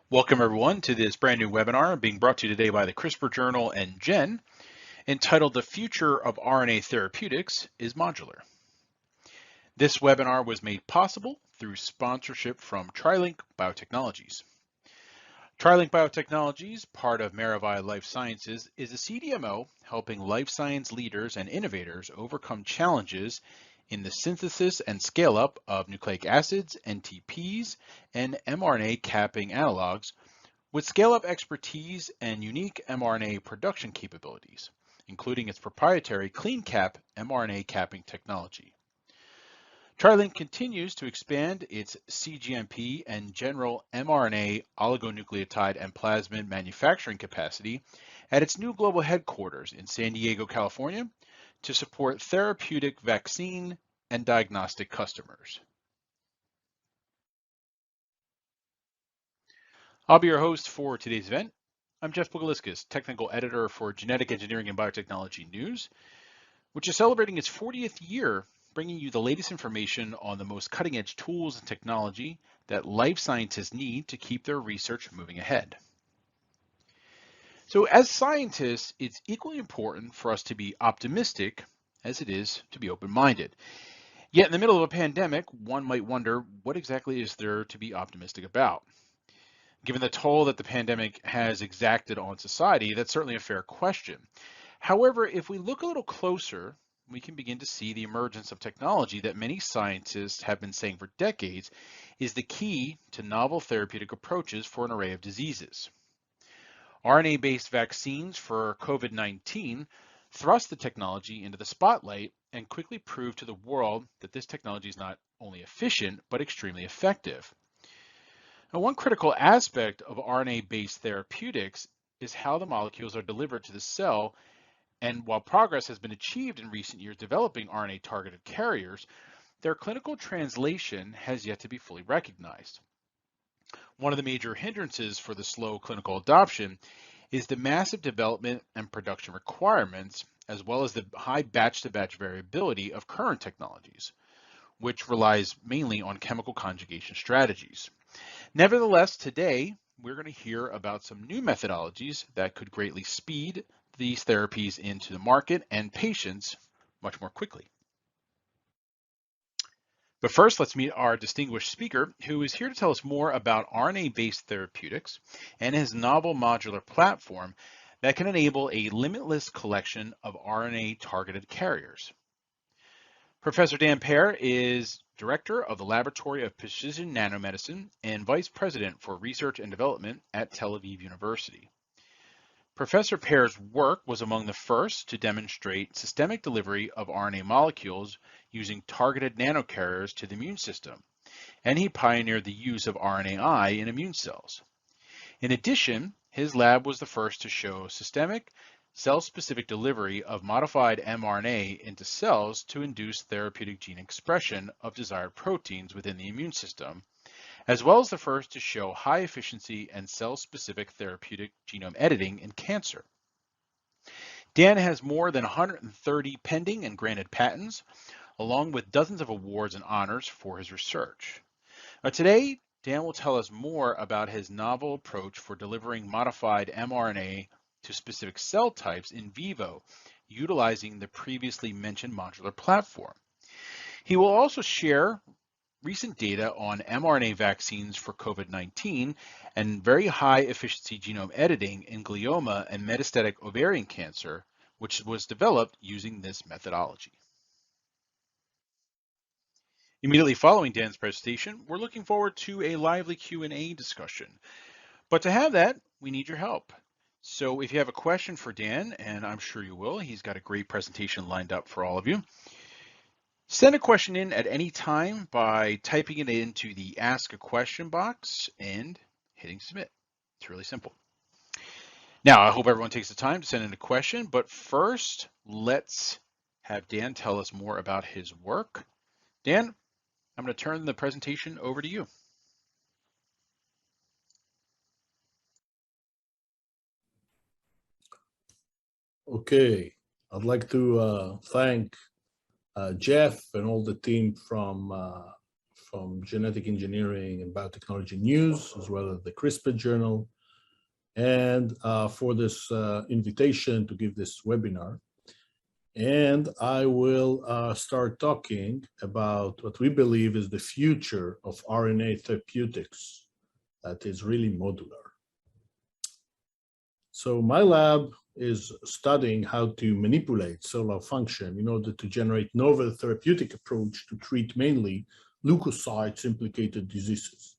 Welcome everyone to this brand new webinar being brought to you today by the CRISPR Journal and Jen, entitled The Future of RNA Therapeutics is Modular. This webinar was made possible through sponsorship from TriLink Biotechnologies. TriLink Biotechnologies, part of Maravai Life Sciences, is a CDMO helping life science leaders and innovators overcome challenges in the synthesis and scale-up of nucleic acids, NTPs, and mRNA capping analogs with scale-up expertise and unique mRNA production capabilities, including its proprietary CleanCap mRNA capping technology. TriLink continues to expand its cGMP and general mRNA oligonucleotide and plasmid manufacturing capacity at its new global headquarters in San Diego, California, to support therapeutic vaccine and diagnostic customers. I'll be your host for today's event. I'm Jeff Bugaliskas, technical editor for Genetic Engineering and Biotechnology News, which is celebrating its 40th year, bringing you the latest information on the most cutting-edge tools and technology that life scientists need to keep their research moving ahead. So as scientists, it's equally important for us to be optimistic as it is to be open-minded. Yet in the middle of a pandemic, one might wonder, what exactly is there to be optimistic about? Given the toll that the pandemic has exacted on society, that's certainly a fair question. However, if we look a little closer, we can begin to see the emergence of technology that many scientists have been saying for decades is the key to novel therapeutic approaches for an array of diseases. RNA-based vaccines for COVID-19 thrust the technology into the spotlight and quickly proved to the world that this technology is not only efficient, but extremely effective. Now, one critical aspect of RNA-based therapeutics is how the molecules are delivered to the cell. And while progress has been achieved in recent years developing RNA-targeted carriers, their clinical translation has yet to be fully recognized. One of the major hindrances for the slow clinical adoption is the massive development and production requirements, as well as the high batch-to-batch variability of current technologies, which relies mainly on chemical conjugation strategies. Nevertheless, today, we're going to hear about some new methodologies that could greatly speed these therapies into the market and patients much more quickly. But first, let's meet our distinguished speaker, who is here to tell us more about RNA-based therapeutics and his novel modular platform that can enable a limitless collection of RNA-targeted carriers. Professor Dan Pear is Director of the Laboratory of Precision Nanomedicine and Vice President for Research and Development at Tel Aviv University. Professor Pear's work was among the first to demonstrate systemic delivery of RNA molecules using targeted nanocarriers to the immune system, and he pioneered the use of RNAi in immune cells. In addition, his lab was the first to show systemic, cell-specific delivery of modified mRNA into cells to induce therapeutic gene expression of desired proteins within the immune system, as well as the first to show high efficiency and cell-specific therapeutic genome editing in cancer. Dan has more than 130 pending and granted patents, along with dozens of awards and honors for his research. Today, Dan will tell us more about his novel approach for delivering modified mRNA to specific cell types in vivo, utilizing the previously mentioned modular platform. He will also share recent data on mRNA vaccines for COVID-19 and very high efficiency genome editing in glioma and metastatic ovarian cancer, which was developed using this methodology. Immediately following Dan's presentation, we're looking forward to a lively Q&A discussion. But to have that, we need your help. So if you have a question for Dan, and I'm sure you will, he's got a great presentation lined up for all of you. Send a question in at any time by typing it into the Ask a Question box and hitting submit. It's really simple. Now, I hope everyone takes the time to send in a question, but first, let's have Dan tell us more about his work. Dan, I'm going to turn the presentation over to you. Okay, I'd like to thank Jeff and all the team from from Genetic Engineering and Biotechnology News, as well as the CRISPR Journal, and for this invitation to give this webinar. And I will start talking about what we believe is the future of RNA therapeutics that is really modular. So my lab is studying how to manipulate cellular function in order to generate novel therapeutic approach to treat mainly leukocytes implicated diseases.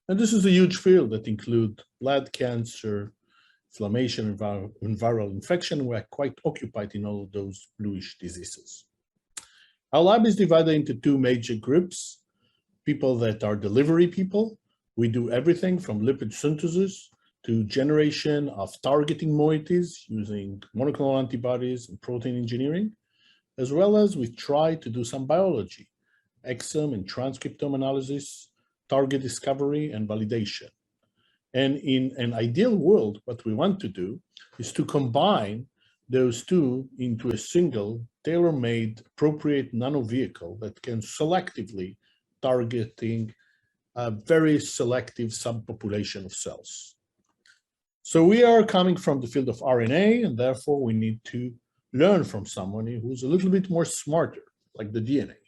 And this is a huge field that includes blood cancer, inflammation, and viral infection. We're quite occupied in all of those bluish diseases. Our lab is divided into two major groups: people that are delivery people. We do everything from lipid synthesis to generation of targeting moieties using monoclonal antibodies and protein engineering, as well as we try to do some biology, exome and transcriptome analysis, target discovery and validation. And in an ideal world, what we want to do is to combine those two into a single tailor-made appropriate nanovehicle that can selectively targeting a very selective subpopulation of cells. So we are coming from the field of RNA, and therefore we need to learn from someone who's a little bit more smarter, like the DNA.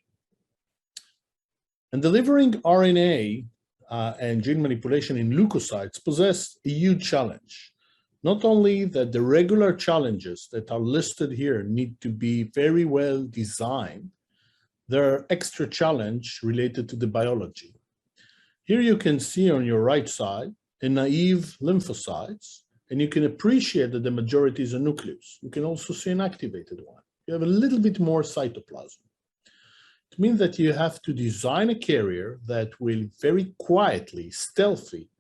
And delivering RNA and gene manipulation in leukocytes possess a huge challenge. Not only that the regular challenges that are listed here need to be very well designed, there are extra challenges related to the biology. Here you can see on your right side a naive lymphocytes, and you can appreciate that the majority is a nucleus. You can also see an activated one. You have a little bit more cytoplasm. It means that you have to design a carrier that will very quietly, stealthy,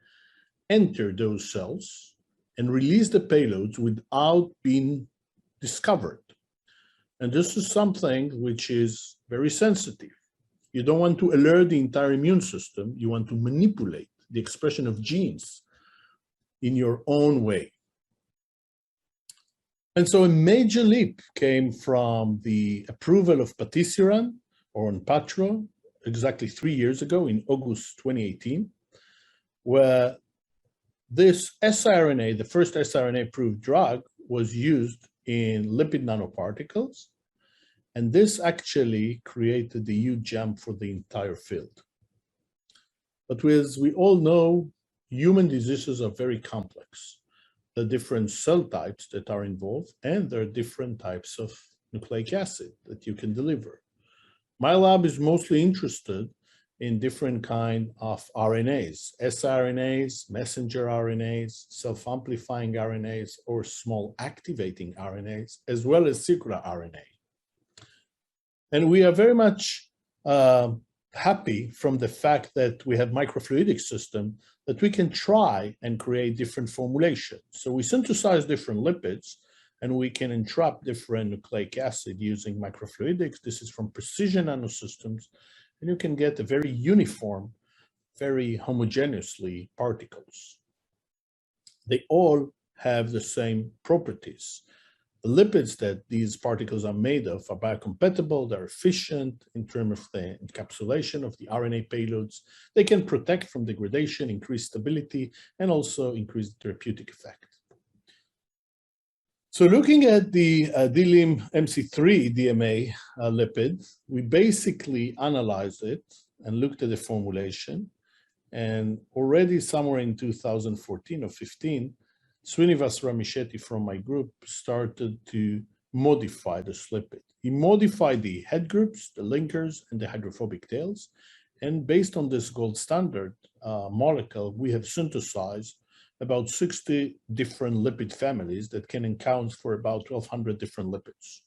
enter those cells and release the payloads without being discovered. And this is something which is very sensitive. You don't want to alert the entire immune system. You want to manipulate the expression of genes in your own way. And so a major leap came from the approval of patisiran, or Onpattro, exactly 3 years ago in August 2018, where this siRNA, the first siRNA-approved drug, was used in lipid nanoparticles, and this actually created a huge jump for the entire field. But as we all know, human diseases are very complex. There are different cell types that are involved, and there are different types of nucleic acid that you can deliver. My lab is mostly interested in different kinds of RNAs, siRNAs, messenger RNAs, self-amplifying RNAs, or small activating RNAs, as well as circular RNA. And we are very much happy from the fact that we have microfluidic system that we can try and create different formulations. So we synthesize different lipids, and we can entrap different nucleic acid using microfluidics. This is from precision nanosystems, and you can get a very uniform, very homogeneously particles. They all have the same properties. The lipids that these particles are made of are biocompatible, they're efficient in terms of the encapsulation of the RNA payloads. They can protect from degradation, increase stability, and also increase the therapeutic effect. So looking at the DLIM MC3 DMA lipid, we basically analyzed it and looked at the formulation. And already somewhere in 2014 or 15, Srinivas Ramishetty from my group started to modify this lipid. He modified the head groups, the linkers, and the hydrophobic tails. And based on this gold standard molecule, we have synthesized about 60 different lipid families that can account for about 1,200 different lipids.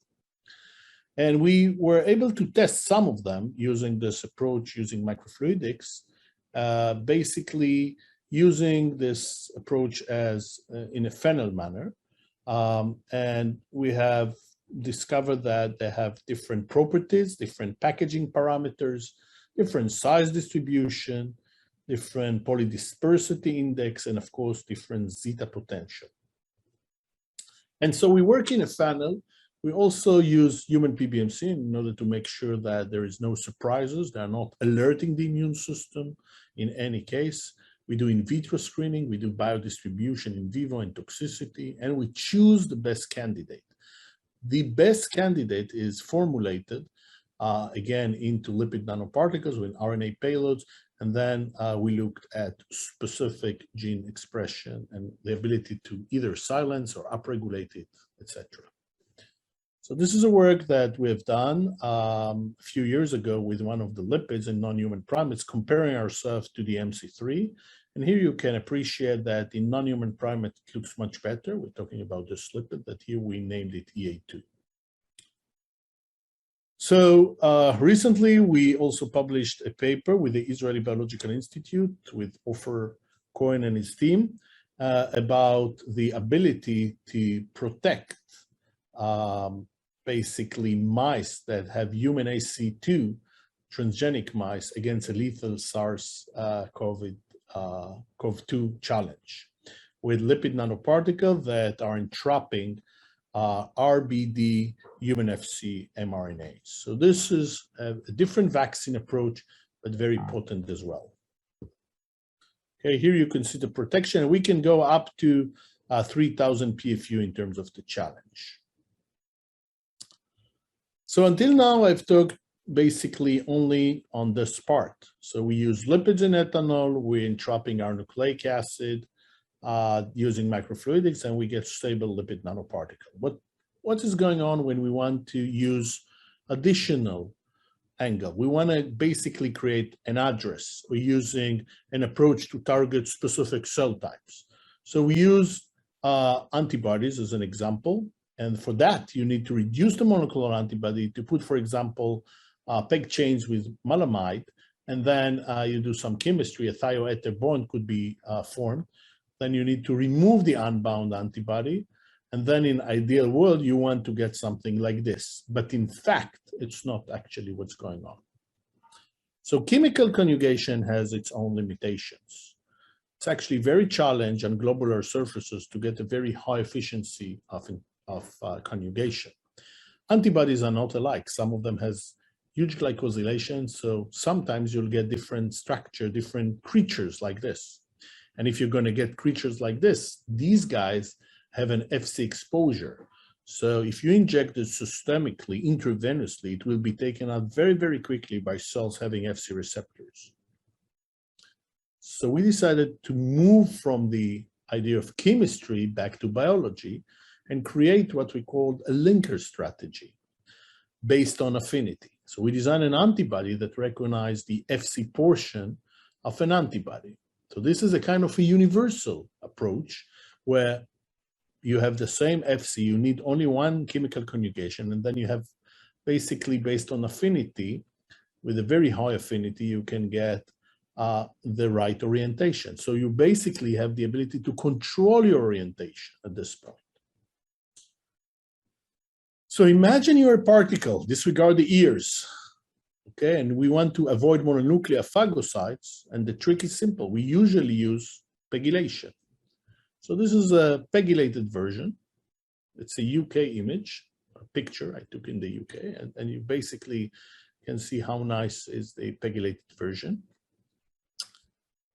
And we were able to test some of them using this approach, using microfluidics, basically using this approach as in a phenyl manner. And we have discovered that they have different properties, different packaging parameters, different size distribution, different polydispersity index, and of course, different zeta potential. And so we work in a funnel We also use human PBMC in order to make sure that there is no surprises. They are not alerting the immune system in any case. We do in vitro screening, we do biodistribution in vivo and toxicity, and we choose the best candidate. The best candidate is formulated, again, into lipid nanoparticles with RNA payloads, and then we looked at specific gene expression and the ability to either silence or upregulate it, etc. So this is a work that we have done a few years ago with one of the lipids in non-human primates, comparing ourselves to the MC3. And here you can appreciate that in non-human primates, it looks much better. We're talking about this lipid, but here we named it EA2. So recently, we also published a paper with the Israeli Biological Institute with Ofer Cohen and his team about the ability to protect basically mice that have human AC2, transgenic mice, against a lethal SARS-CoV-2 challenge with lipid nanoparticles that are entrapping RBD human FC mRNA. So this is a different vaccine approach, but very potent as well. Okay, here you can see the protection. We can go up to 3,000 PFU in terms of the challenge. So until now, I've talked basically only on this part. So we use lipids and ethanol, we're entrapping our nucleic acid using microfluidics, and we get stable lipid nanoparticle. What is going on when we want to use additional angle? We want to basically create an address. We're using an approach to target specific cell types. So we use antibodies as an example. And for that, you need to reduce the monoclonal antibody to put, for example, PEG chains with malamide, and then you do some chemistry, a thioether bond could be formed. Then you need to remove the unbound antibody. And then in ideal world, you want to get something like this. But in fact, it's not actually what's going on. So chemical conjugation has its own limitations. It's actually very challenging on globular surfaces to get a very high efficiency of conjugation. Antibodies are not alike. Some of them has huge glycosylation, so sometimes you'll get different structure, different creatures like this. And if you're going to get creatures like this, these guys have an FC exposure. So if you inject it systemically, intravenously, it will be taken out very, very quickly by cells having FC receptors. So we decided to move from the idea of chemistry back to biology and create what we called a linker strategy based on affinity. So we designed an antibody that recognized the FC portion of an antibody. So this is a kind of a universal approach where you have the same FC, you need only one chemical conjugation, and then you have basically based on affinity, with a very high affinity, you can get the right orientation. So you basically have the ability to control your orientation at this point. So imagine you're a particle, disregard the ears, okay? And we want to avoid mononuclear phagocytes, and the trick is simple. We usually use pegylation. So this is a pegylated version. It's a UK image, a picture I took in the UK, and you basically can see how nice is the pegylated version.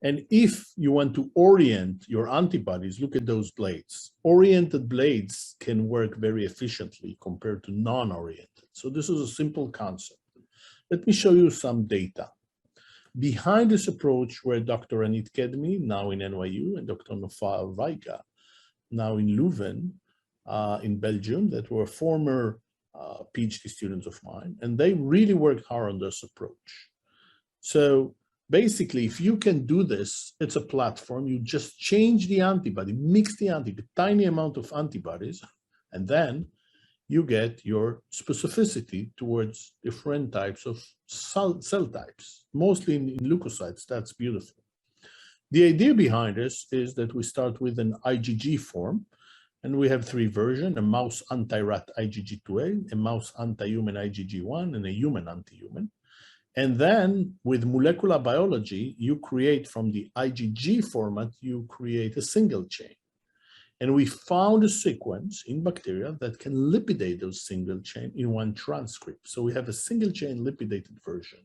And if you want to orient your antibodies, look at those blades. Oriented blades can work very efficiently compared to non-oriented. So this is a simple concept. Let me show you some data. Behind this approach were Dr. Anit Kedmi, now in NYU, and Dr. Nofal Vaiga, now in Leuven, in Belgium, that were former PhD students of mine, and they really worked hard on this approach. So basically, if you can do this, it's a platform. You just change the antibody, mix the antibody, tiny amount of antibodies, and then you get your specificity towards different types of cell types, mostly in leukocytes. That's beautiful. The idea behind this is that we start with an IgG form, and we have three versions: a mouse anti-rat IgG2A, a mouse anti-human IgG1, and a human anti-human. And then with molecular biology, you create from the IgG format, you create a single chain. And we found a sequence in bacteria that can lipidate those single chain in one transcript. So we have a single chain lipidated version.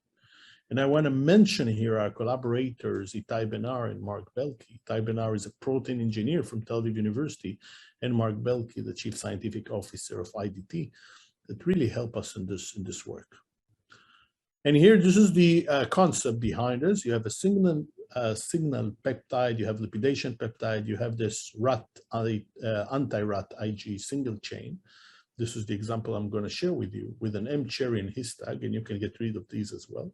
And I want to mention here our collaborators, Itai Benar and Mark Belke. Itai Benar is a protein engineer from Tel Aviv University, and Mark Belke, the chief scientific officer of IDT, that really help us in this work. And here, this is the concept behind this. You have a signal peptide, you have lipidation peptide, you have this anti-rat Ig single chain. This is the example I'm going to share with you with an M-cherry and histag, and you can get rid of these as well.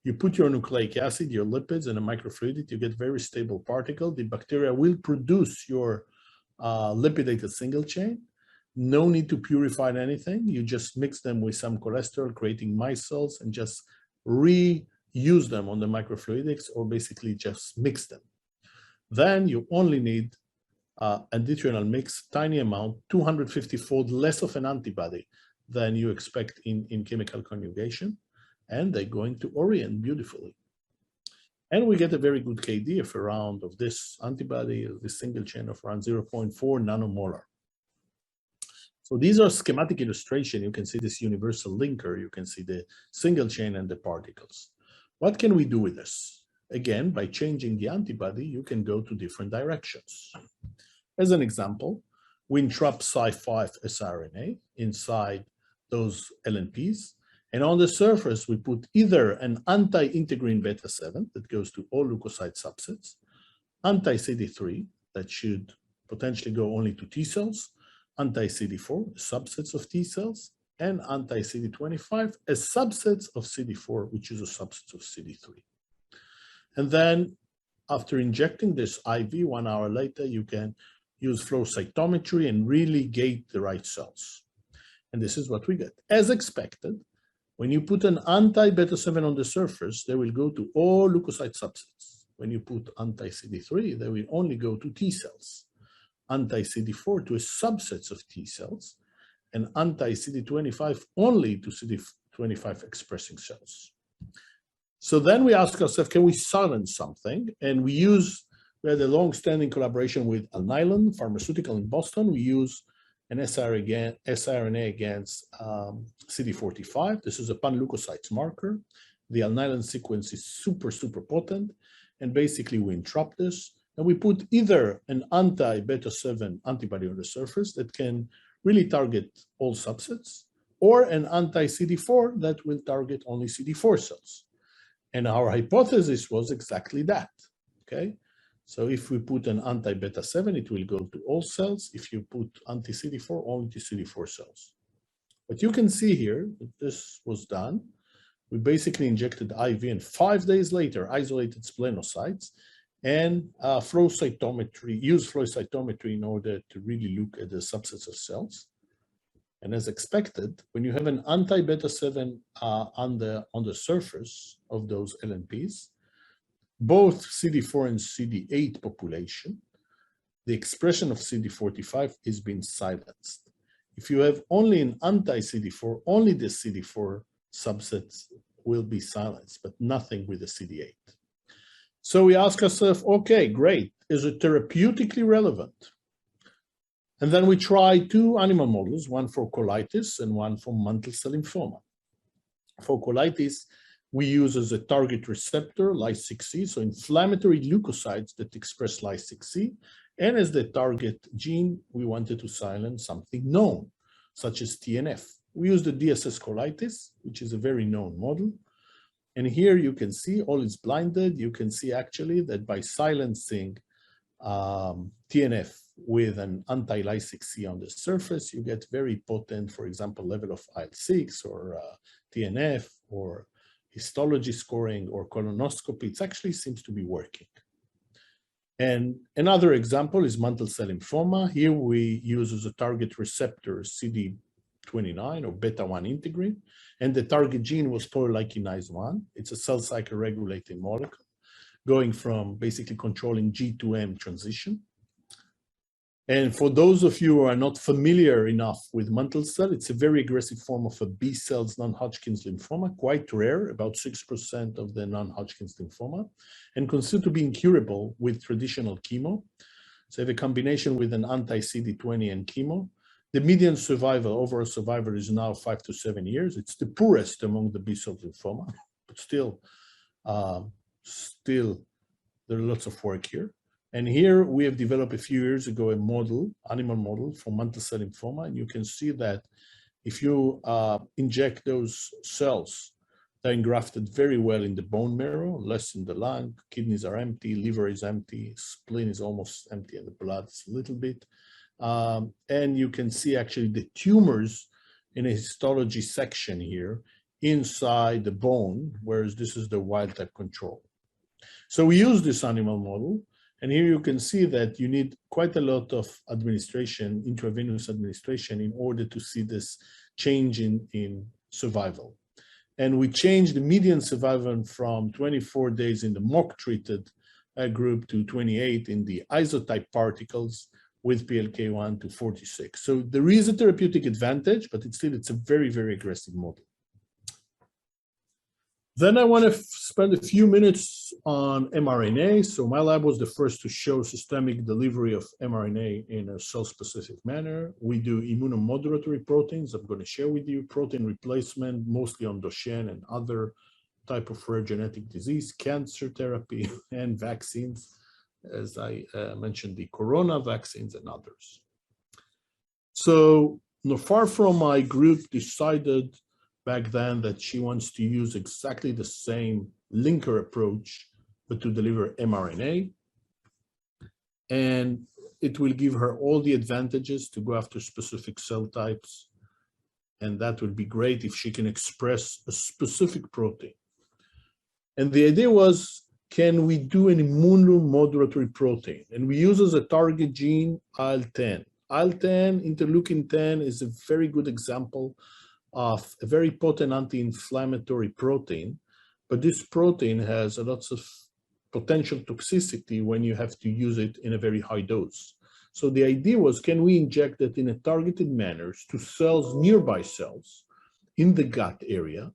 You put your nucleic acid, your lipids, and a microfluidic, you get very stable particle. The bacteria will produce your lipidated single chain. No need to purify anything. You just mix them with some cholesterol, creating micelles, and just reuse them on the microfluidics, or basically just mix them. Then you only need additional mix, tiny amount, 250-fold less of an antibody than you expect in chemical conjugation, and they're going to orient beautifully. And we get a very good KD of this antibody, this single chain of around 0.4 nanomolar. So these are schematic illustration. You can see this universal linker, you can see the single chain and the particles. What can we do with this? Again, by changing the antibody, you can go to different directions. As an example, we entrap Cy5 siRNA inside those LNPs, and on the surface, we put either an anti-integrin beta-7 that goes to all leukocyte subsets, anti-CD3 that should potentially go only to T cells, anti-CD4, subsets of T cells, and anti-CD25 as subsets of CD4, which is a subset of CD3. And then after injecting this IV 1 hour later, you can use flow cytometry and really gate the right cells. And this is what we get. As expected, when you put an anti-beta-7 on the surface, they will go to all leukocyte subsets. When you put anti-CD3, they will only go to T cells. Anti-CD4 to a subsets of T cells, and anti-CD25 only to CD25 expressing cells. So then we ask ourselves, can we silence something? And we had a long-standing collaboration with Alnylam Pharmaceutical in Boston. We use an siRNA against CD45. This is a panleukocytes marker. The Alnylam sequence is super, super potent. And basically we entrap this, and we put either an anti-beta-7 antibody on the surface that can really target all subsets, or an anti-CD4 that will target only CD4 cells. And our hypothesis was exactly that, okay? So if we put an anti-beta-7, it will go to all cells. If you put anti-CD4, only to CD4 cells. But you can see here that this was done. We basically injected IV, and 5 days later, isolated splenocytes, and flow cytometry, use flow cytometry in order to really look at the subsets of cells. And as expected, when you have an anti-beta-7 on the surface of those LNPs, both CD4 and CD8 population, the expression of CD45 is being silenced. If you have only an anti-CD4, only the CD4 subsets will be silenced, but nothing with the CD8. So we ask ourselves, okay, great, is it therapeutically relevant? And then we try 2 animal models, one for colitis and one for mantle cell lymphoma. For colitis, we use as a target receptor Ly6C, so inflammatory leukocytes that express Ly6C, and as the target gene, we wanted to silence something known, such as TNF. We use the DSS colitis, which is a very known model. And here you can see, all is blinded. You can see actually that by silencing TNF with an anti-Ly6C on the surface, you get very potent, for example, level of IL-6 or TNF or histology scoring or colonoscopy. It actually seems to be working. And another example is mantle cell lymphoma. Here we use as a target receptor CD29 or beta-1 integrin, and the target gene was pyrrolikinase 1. It's a cell cycle regulating molecule, going from basically controlling G to M transition. And for those of you who are not familiar enough with mantle cell, it's a very aggressive form of a B cells non-Hodgkin's lymphoma, quite rare, about 6% of the non-Hodgkin's lymphoma, and considered to be incurable with traditional chemo. So if a combination with an anti-CD20 and chemo, the median survival, overall survival, is now 5 to 7 years. It's the poorest among the B-cell lymphoma, but still there are lots of work here. And here we have developed a few years ago a model, animal model for mantle cell lymphoma, and you can see that if you inject those cells, they're engrafted very well in the bone marrow, less in the lung, kidneys are empty, liver is empty, spleen is almost empty, and the blood is a little bit. And you can see actually the tumors in a histology section here inside the bone, whereas this is the wild type control. So we use this animal model, and here you can see that you need quite a lot of administration, intravenous administration, in order to see this change in survival. And we changed the median survival from 24 days in the mock-treated group to 28 in the isotype particles with PLK1 to 46. So there is a therapeutic advantage, but it's a very, very aggressive model. Then I want to spend a few minutes on mRNA. So my lab was the first to show systemic delivery of mRNA in a cell-specific manner. We do immunomodulatory proteins. I'm going to share with you protein replacement, mostly on Duchenne and other type of rare genetic disease, cancer therapy, and vaccines, as I mentioned, the corona vaccines and others. So far from my group decided back then that she wants to use exactly the same linker approach, but to deliver mRNA. And it will give her all the advantages to go after specific cell types. And that would be great if she can express a specific protein. And the idea was, can we do an immunomodulatory protein? And we use as a target gene IL-10. IL-10, interleukin-10, is a very good example of a very potent anti-inflammatory protein, but this protein has lots of potential toxicity when you have to use it in a very high dose. So the idea was, can we inject it in a targeted manner to cells, nearby cells in the gut area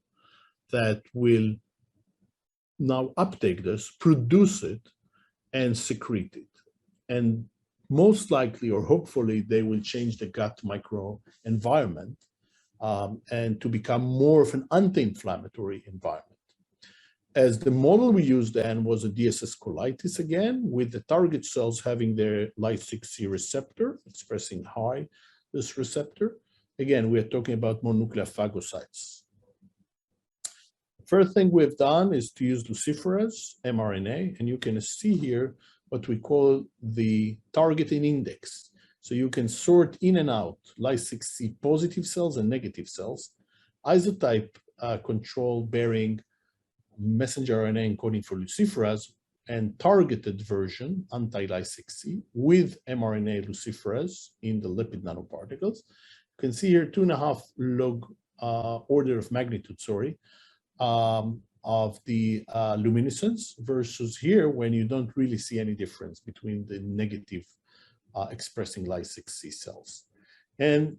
that will now uptake this, produce it, and secrete it. And most likely, or hopefully, they will change the gut microenvironment and to become more of an anti-inflammatory environment. As the model we used then was a DSS colitis again, with the target cells having their Ly6C receptor, expressing high this receptor. Again, we are talking about mononuclear phagocytes. First thing we've done is to use luciferase mRNA, and you can see here what we call the targeting index. So you can sort in and out Ly6C positive cells and negative cells, isotype control bearing messenger RNA encoding for luciferase, and targeted version, anti-Ly6C, with mRNA luciferase in the lipid nanoparticles. You can see here 2.5 log order of magnitude, of the luminescence versus here when you don't really see any difference between the negative expressing Ly6C cells. And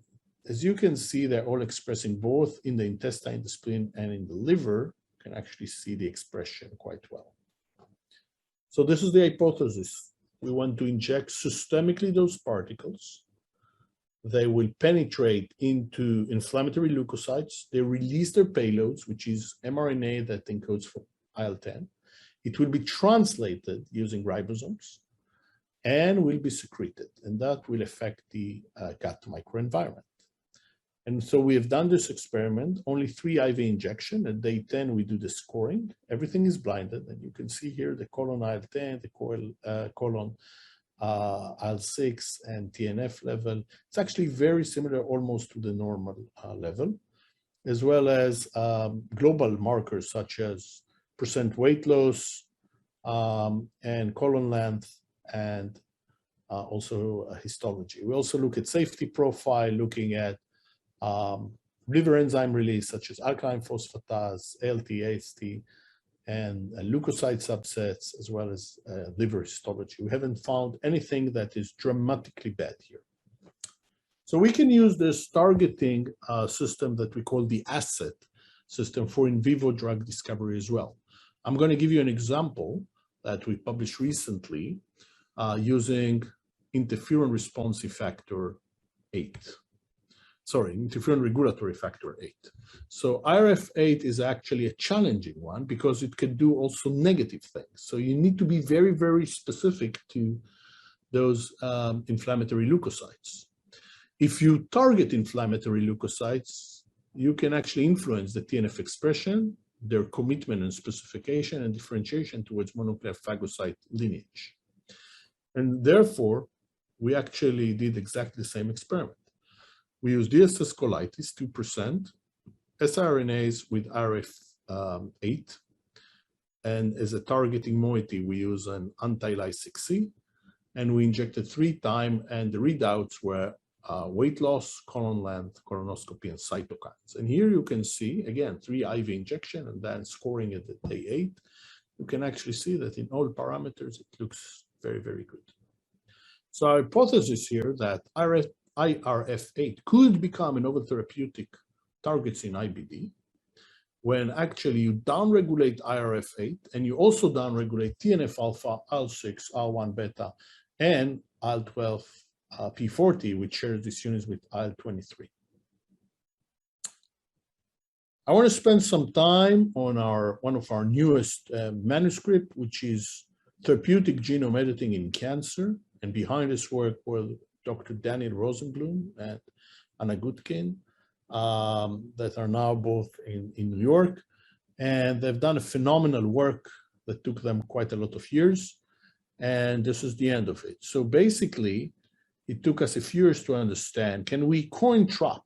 as you can see, they're all expressing both in the intestine, the spleen, and in the liver. You can actually see the expression quite well. So this is the hypothesis. We want to inject systemically those particles. They will penetrate into inflammatory leukocytes. They release their payloads, which is mRNA that encodes for IL-10. It will be translated using ribosomes and will be secreted, and that will affect the gut microenvironment. And so we have done this experiment, only 3 IV injection. At day 10, we do the scoring. Everything is blinded, and you can see here the colon IL-10, the colon IL-6 and TNF level. It's actually very similar almost to the normal level, as well as global markers such as % weight loss and colon length, and also histology. We also look at safety profile, looking at liver enzyme release such as alkaline phosphatase, ALT, AST, and leukocyte subsets, as well as liver histology. We haven't found anything that is dramatically bad here. So we can use this targeting system that we call the asset system for in vivo drug discovery as well. I'm going to give you an example that we published recently using interferon responsive factor 8. Sorry, interferon regulatory factor 8. So IRF8 is actually a challenging one because it can do also negative things. So you need to be very, very specific to those inflammatory leukocytes. If you target inflammatory leukocytes, you can actually influence the TNF expression, their commitment and specification and differentiation towards mononuclear phagocyte lineage. And therefore, we actually did exactly the same experiment. We used DSS colitis, 2%, siRNAs with RF8, and as a targeting moiety, we use an anti-Ly6C, and we injected 3 times, and the readouts were weight loss, colon length, colonoscopy, and cytokines. And here you can see, again, 3 IV injection and then scoring it at day 8. You can actually see that in all parameters, it looks very, very good. So our hypothesis here that IRF8 could become a novel therapeutic targets in IBD when actually you downregulate IRF8 and you also downregulate TNF-alpha, IL-6, IL-1 beta, and IL-12 P40, which shares these units with IL-23. I want to spend some time on one of our newest manuscript, which is Therapeutic Genome Editing in Cancer. And behind this work were Dr. Daniel Rosenblum and Anna Gutkin, that are now both in New York. And they've done a phenomenal work that took them quite a lot of years. And this is the end of it. So basically, it took us a few years to understand, can we coin trap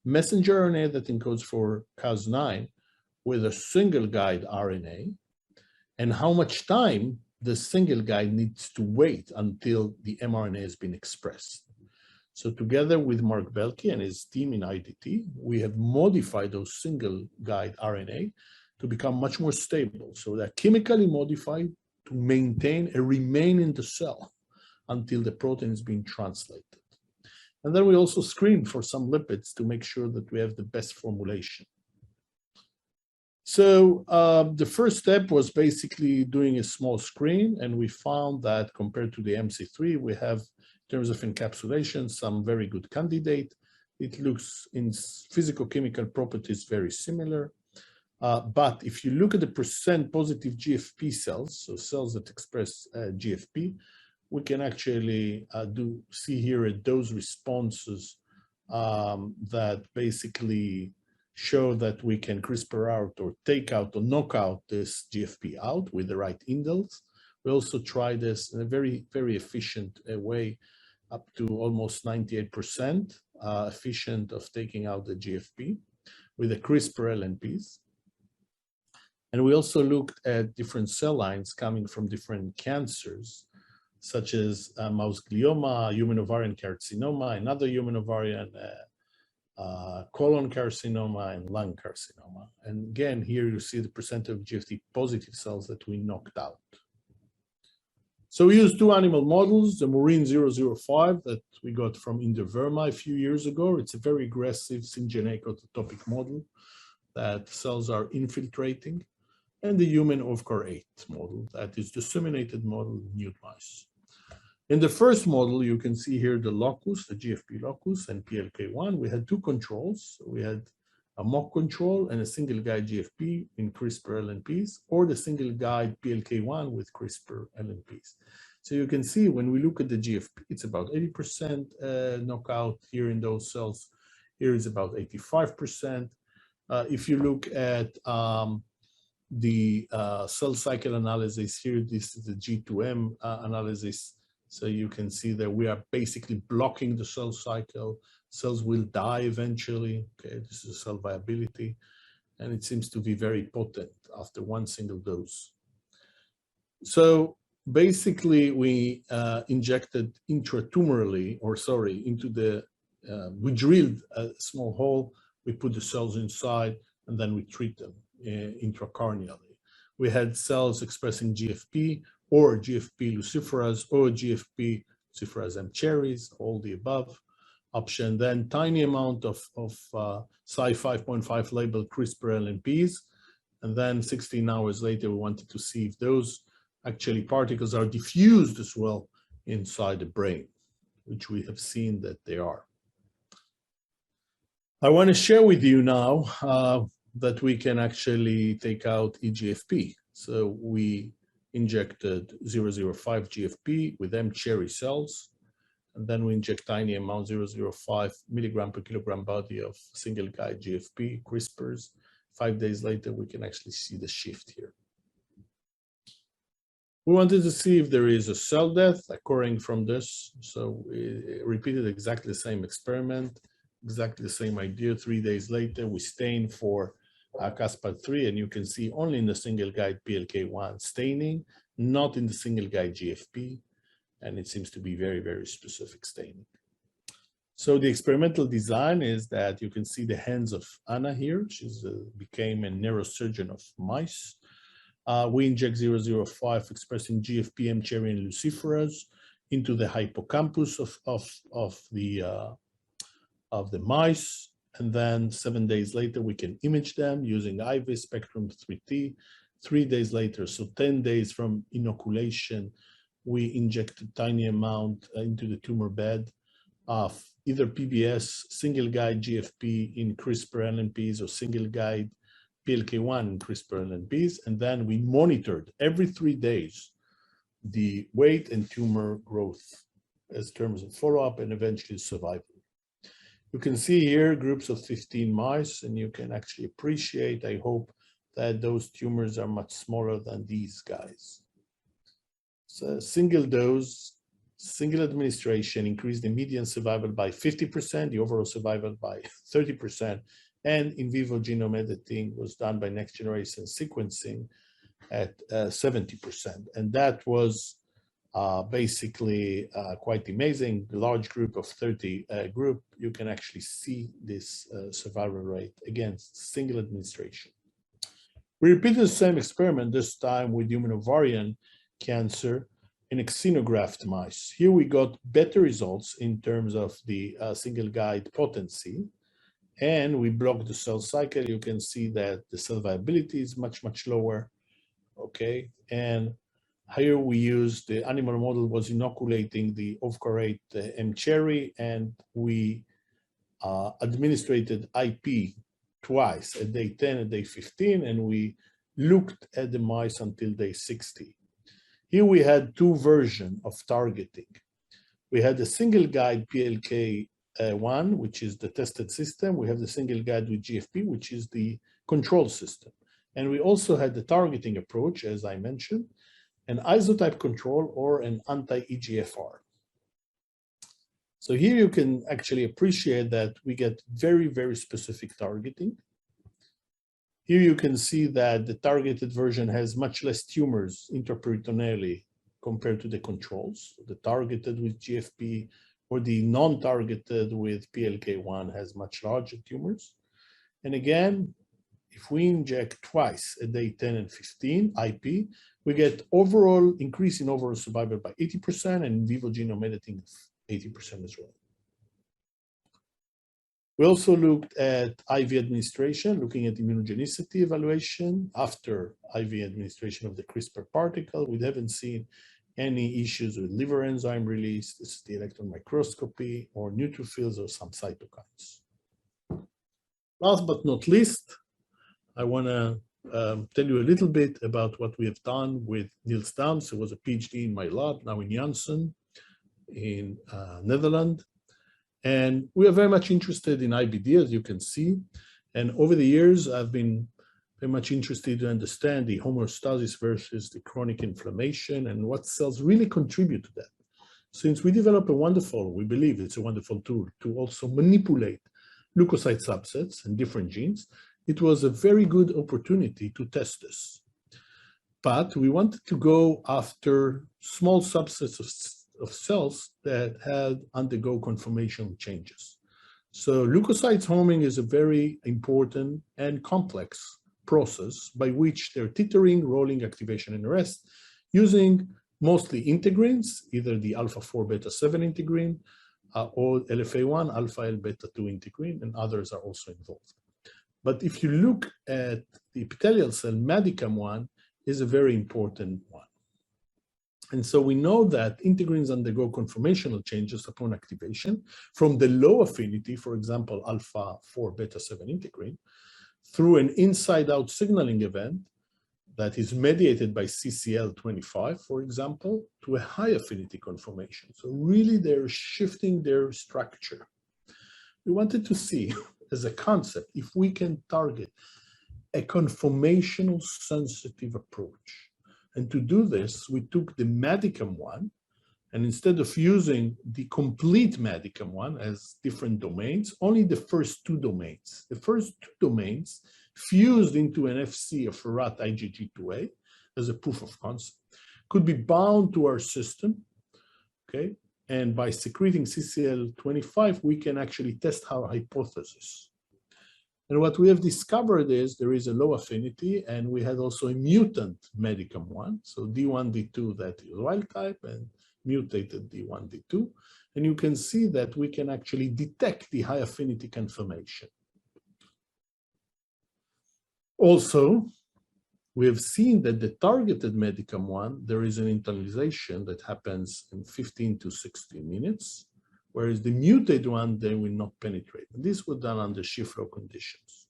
messenger RNA that encodes for Cas9 with a single guide RNA, and how much time the single guide needs to wait until the mRNA has been expressed. So together with Mark Belke and his team in IDT, we have modified those single guide RNA to become much more stable. So they're chemically modified to maintain and remain in the cell until the protein is being translated. And then we also screened for some lipids to make sure that we have the best formulation. So the first step was basically doing a small screen, and we found that compared to the MC3, we have, in terms of encapsulation, some very good candidate. It looks in physical-chemical properties very similar. But if you look at the percent positive GFP cells, so cells that express GFP, we can actually see here a dose responses that basically show that we can CRISPR out or take out or knock out this GFP out with the right indels. We also try this in a very, very efficient way, up to almost 98% efficient of taking out the GFP with the CRISPR LNPs. And we also looked at different cell lines coming from different cancers, such as mouse glioma, human ovarian carcinoma, another human ovarian colon carcinoma, and lung carcinoma. And again, here you see the percent of GFP positive cells that we knocked out. So we used 2 animal models, the Murine 005 that we got from Inderverma a few years ago. It's a very aggressive syngeneic autotopic model that cells are infiltrating, and the human OVCAR8 model that is disseminated model in nude mice. In the first model, you can see here the locus, the GFP locus, and PLK1. We had 2 controls. We had a mock control and a single guide GFP in CRISPR LNPs, or the single guide PLK1 with CRISPR LNPs. So you can see when we look at the GFP, it's about 80% knockout here in those cells. Here is about 85%. If you look at the cell cycle analysis here, this is the G2M analysis. So you can see that we are basically blocking the cell cycle. Cells will die eventually. Okay, this is cell viability. And it seems to be very potent after 1 single dose. So basically we injected intratumorally, we drilled a small hole, we put the cells inside, and then we treat them intracardially. We had cells expressing GFP, or GFP luciferase, or GFP luciferase M cherries, all the above option. Then tiny amount of Cy 5.5 labeled CRISPR LNPs. And then 16 hours later, we wanted to see if those actually particles are diffused as well inside the brain, which we have seen that they are. I want to share with you now that we can actually take out eGFP. So we injected 005 GFP with M-cherry cells, and then we inject tiny amount 005 milligram per kilogram body of single guide GFP, CRISPRs. 5 days later, we can actually see the shift here. We wanted to see if there is a cell death occurring from this. So we repeated exactly the same experiment, exactly the same idea. 3 days later, we stain for caspase-3, and you can see only in the single guide PLK1 staining, not in the single guide GFP, and it seems to be very, very specific staining. So the experimental design is that you can see the hands of Anna here. She became a neurosurgeon of mice. We inject 005 expressing GFP, M-cherry, and luciferase into the hippocampus of the mice. And then 7 days later, we can image them using IV spectrum 3T. 3 days later, so 10 days from inoculation, we inject a tiny amount into the tumor bed of either PBS, single guide GFP in CRISPR LNPs, or single guide PLK1 in CRISPR LNPs. And then we monitored every 3 days the weight and tumor growth as terms of follow-up and eventually survival. You can see here groups of 15 mice, and you can actually appreciate, I hope, that those tumors are much smaller than these guys. So single dose, single administration increased the median survival by 50%, the overall survival by 30%, and in vivo genome editing was done by next generation sequencing at 70%. And that was basically quite amazing. The large group of 30 group, you can actually see this survival rate against single administration. We repeated the same experiment, this time with human ovarian cancer in xenograft mice. Here we got better results in terms of the single guide potency, and we blocked the cell cycle. You can see that the cell viability is much, much lower, okay? And here we used, the animal model was inoculating the ovucarate M-cherry, and we administrated IP twice, at day 10 and day 15, and we looked at the mice until day 60. Here we had two versions of targeting. We had a single guide PLK1, which is the tested system. We have the single guide with GFP, which is the control system. And we also had the targeting approach, as I mentioned, an isotype control or an anti-EGFR. So here you can actually appreciate that we get very, very specific targeting. Here you can see that the targeted version has much less tumors intraperitoneally compared to the controls. The targeted with GFP or the non-targeted with PLK1 has much larger tumors. And again, if we inject twice at day 10 and 15 IP, we get overall increase in overall survival by 80% and in vivo genome editing 80% as well. We also looked at IV administration, looking at immunogenicity evaluation after IV administration of the CRISPR particle. We haven't seen any issues with liver enzyme release. This is the electron microscopy or neutrophils or some cytokines. Last but not least, I want to tell you a little bit about what we have done with Niels Dams, who was a PhD in my lab, now in Janssen in Netherlands. And we are very much interested in IBD, as you can see. And over the years, I've been very much interested to understand the homeostasis versus the chronic inflammation and what cells really contribute to that. Since we developed a wonderful, we believe it's a wonderful tool to also manipulate leukocyte subsets and different genes, it was a very good opportunity to test this. But we wanted to go after small subsets of cells that had undergo conformational changes. So leukocytes homing is a very important and complex process by which they're tethering, rolling, activation, and rest using mostly integrins, either the alpha-4 beta-7 integrin or LFA1, alpha-L beta-2 integrin, and others are also involved. But if you look at the epithelial cell, MEDICAM1 is a very important one. And so we know that integrins undergo conformational changes upon activation from the low affinity, for example, alpha 4 beta 7 integrin, through an inside-out signaling event that is mediated by CCL25, for example, to a high affinity conformation. So really they're shifting their structure. We wanted to see, as a concept, if we can target a conformational sensitive approach. And to do this, we took the MEDICAM one, and instead of using the complete MEDICAM one as different domains, only the first two domains. The first two domains fused into an FC of a rat IgG2A as a proof of concept, could be bound to our system, okay? And by secreting CCL25, we can actually test our hypothesis. And what we have discovered is there is a low affinity, and we had also a mutant MEDICAM one, so D1, D2 that is wild type, and mutated D1, D2. And you can see that we can actually detect the high affinity conformation. Also, we have seen that the targeted MEDICAM one, there is an internalization that happens in 15 to 16 minutes, whereas the mutated one, they will not penetrate. And this was done under shear flow conditions.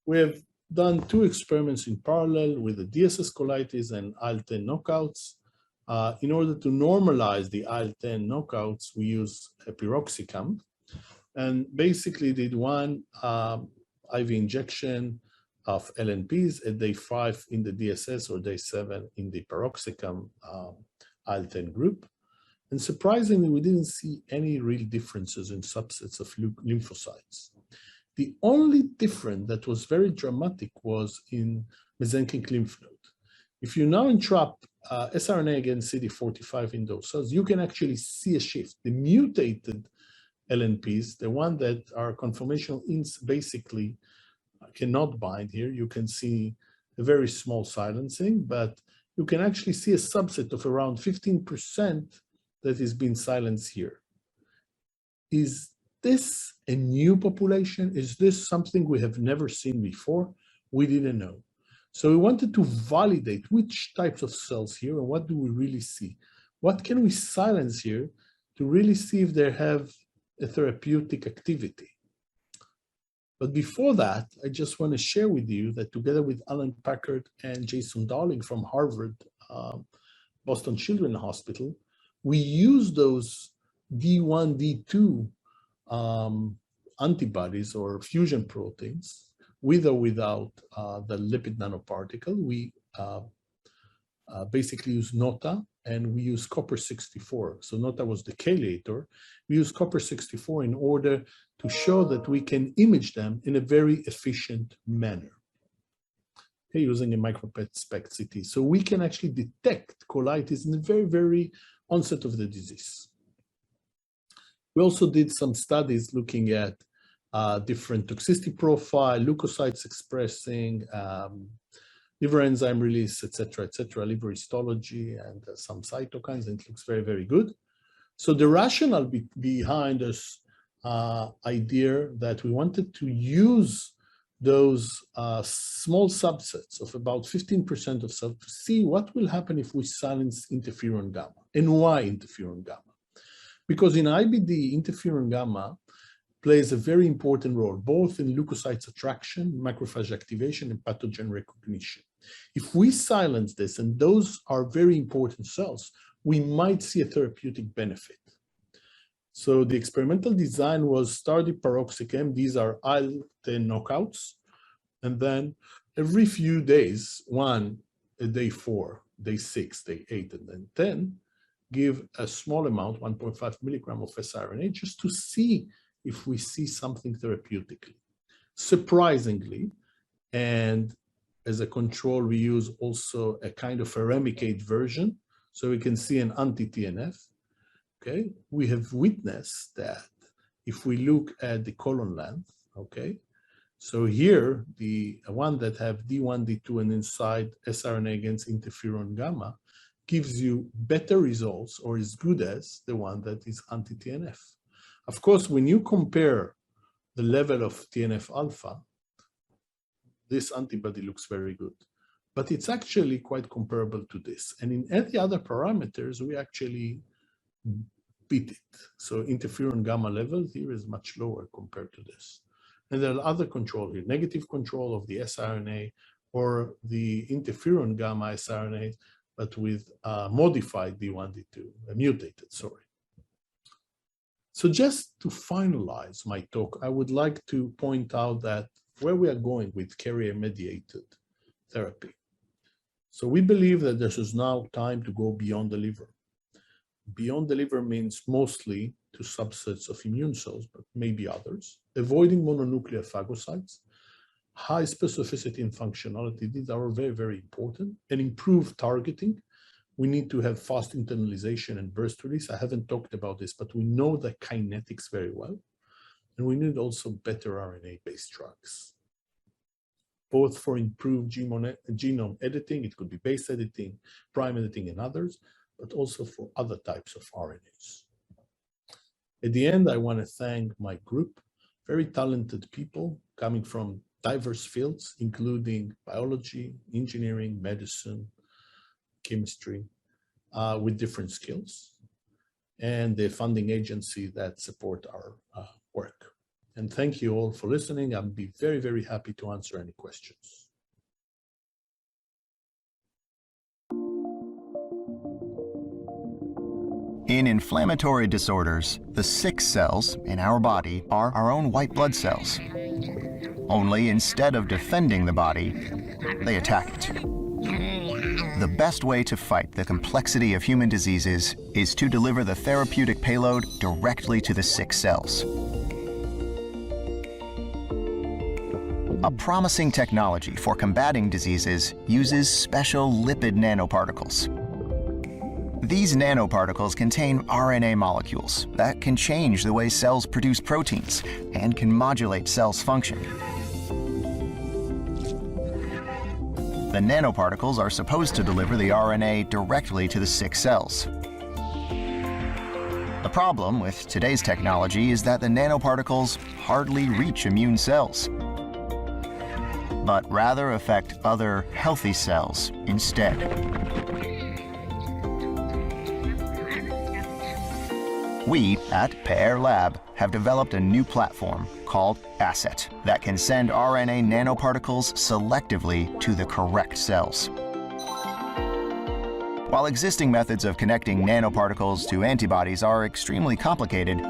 We have done two experiments in parallel with the DSS colitis and IL-10 knockouts. In order to normalize the IL-10 knockouts, we use a piroxicam, and basically did one IV injection of LNPs at day 5 in the DSS or day 7 in the piroxicam IL-10 group. And surprisingly, we didn't see any real differences in subsets of lymphocytes. The only difference that was very dramatic was in mesenchymal lymph node. If you now entrap siRNA against CD45 in those cells, you can actually see a shift. The mutated LNPs, the one that are conformational ins basically cannot bind here. You can see a very small silencing, but you can actually see a subset of around 15% that is being silenced here. Is this a new population? Is this something we have never seen before? We didn't know. So we wanted to validate which types of cells here and what do we really see? What can we silence here to really see if they have a therapeutic activity? But before that, I just want to share with you that together with Alan Packard and Jason Darling from Harvard, Boston Children's Hospital, we use those D1, D2 antibodies or fusion proteins with or without the lipid nanoparticle. We basically use NOTA and we use copper-64. So NOTA was the chelator. We use copper-64 in order to show that we can image them in a very efficient manner, okay, using a micropet-SPECT CT. So we can actually detect colitis in the very, very onset of the disease. We also did some studies looking at different toxicity profile, leukocytes expressing, liver enzyme release, et cetera, liver histology, and some cytokines, and it looks very, very good. So the rationale behind this idea that we wanted to use those small subsets of about 15% of cells to see what will happen if we silence interferon gamma, and why interferon gamma. Because in IBD, interferon gamma plays a very important role, both in leukocytes attraction, macrophage activation, and pathogen recognition. If we silence this, and those are very important cells, we might see a therapeutic benefit. So the experimental design was tardive piroxicam. These are IL-10 knockouts. And then every few days, one at day 4, day 6, day 8, and then 10, give a small amount, 1.5 milligram of siRNA, just to see if we see something therapeutically. Surprisingly, and as a control, we use also a kind of a Remicade version, so we can see an anti-TNF. Okay, we have witnessed that if we look at the colon length, okay, so here, the one that have D1, D2, and inside siRNA against interferon gamma gives you better results or as good as the one that is anti-TNF. Of course, when you compare the level of TNF alpha, this antibody looks very good. but it's actually quite comparable to this. And in any other parameters, we actually beat it. So interferon gamma level here is much lower compared to this. And there are other control here, negative control of the siRNA or the interferon gamma siRNA, but with modified D1D2, mutated, sorry. So just to finalize my talk, I would like to point out that where we are going with carrier-mediated therapy. So we believe that this is now time to go beyond the liver. Beyond the liver means mostly to subsets of immune cells, but maybe others, avoiding mononuclear phagocytes, high specificity and functionality. These are very, very important, and improved targeting. We need to have fast internalization and burst release. I haven't talked about this, but we know the kinetics very well. And we need also better RNA-based drugs, both for improved genome editing, it could be base editing, prime editing, and others, but also for other types of RNAs. At the end, I want to thank my group, very talented people coming from diverse fields, including biology, engineering, medicine, chemistry, with different skills, and the funding agency that support our work. And thank you all for listening. I'll be very, very happy to answer any questions. In inflammatory disorders, the sick cells in our body are our own white blood cells. Only instead of defending the body, they attack it. The best way to fight the complexity of human diseases is to deliver the therapeutic payload directly to the sick cells. A promising technology for combating diseases uses special lipid nanoparticles. These nanoparticles contain RNA molecules that can change the way cells produce proteins and can modulate cells' function. The nanoparticles are supposed to deliver the RNA directly to the sick cells. The problem with today's technology is that the nanoparticles hardly reach immune cells, but rather affect other healthy cells instead. We at Pear Lab have developed a new platform called ASSET that can send RNA nanoparticles selectively to the correct cells. While existing methods of connecting nanoparticles to antibodies are extremely complicated,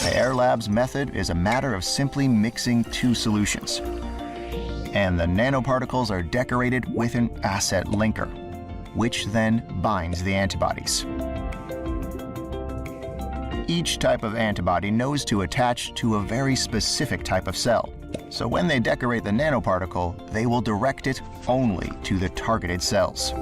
Pear Lab's method is a matter of simply mixing two solutions. And the nanoparticles are decorated with an ASSET linker, which then binds the antibodies. Each type of antibody knows to attach to a very specific type of cell. So when they decorate the nanoparticle, they will direct it only to the targeted cells.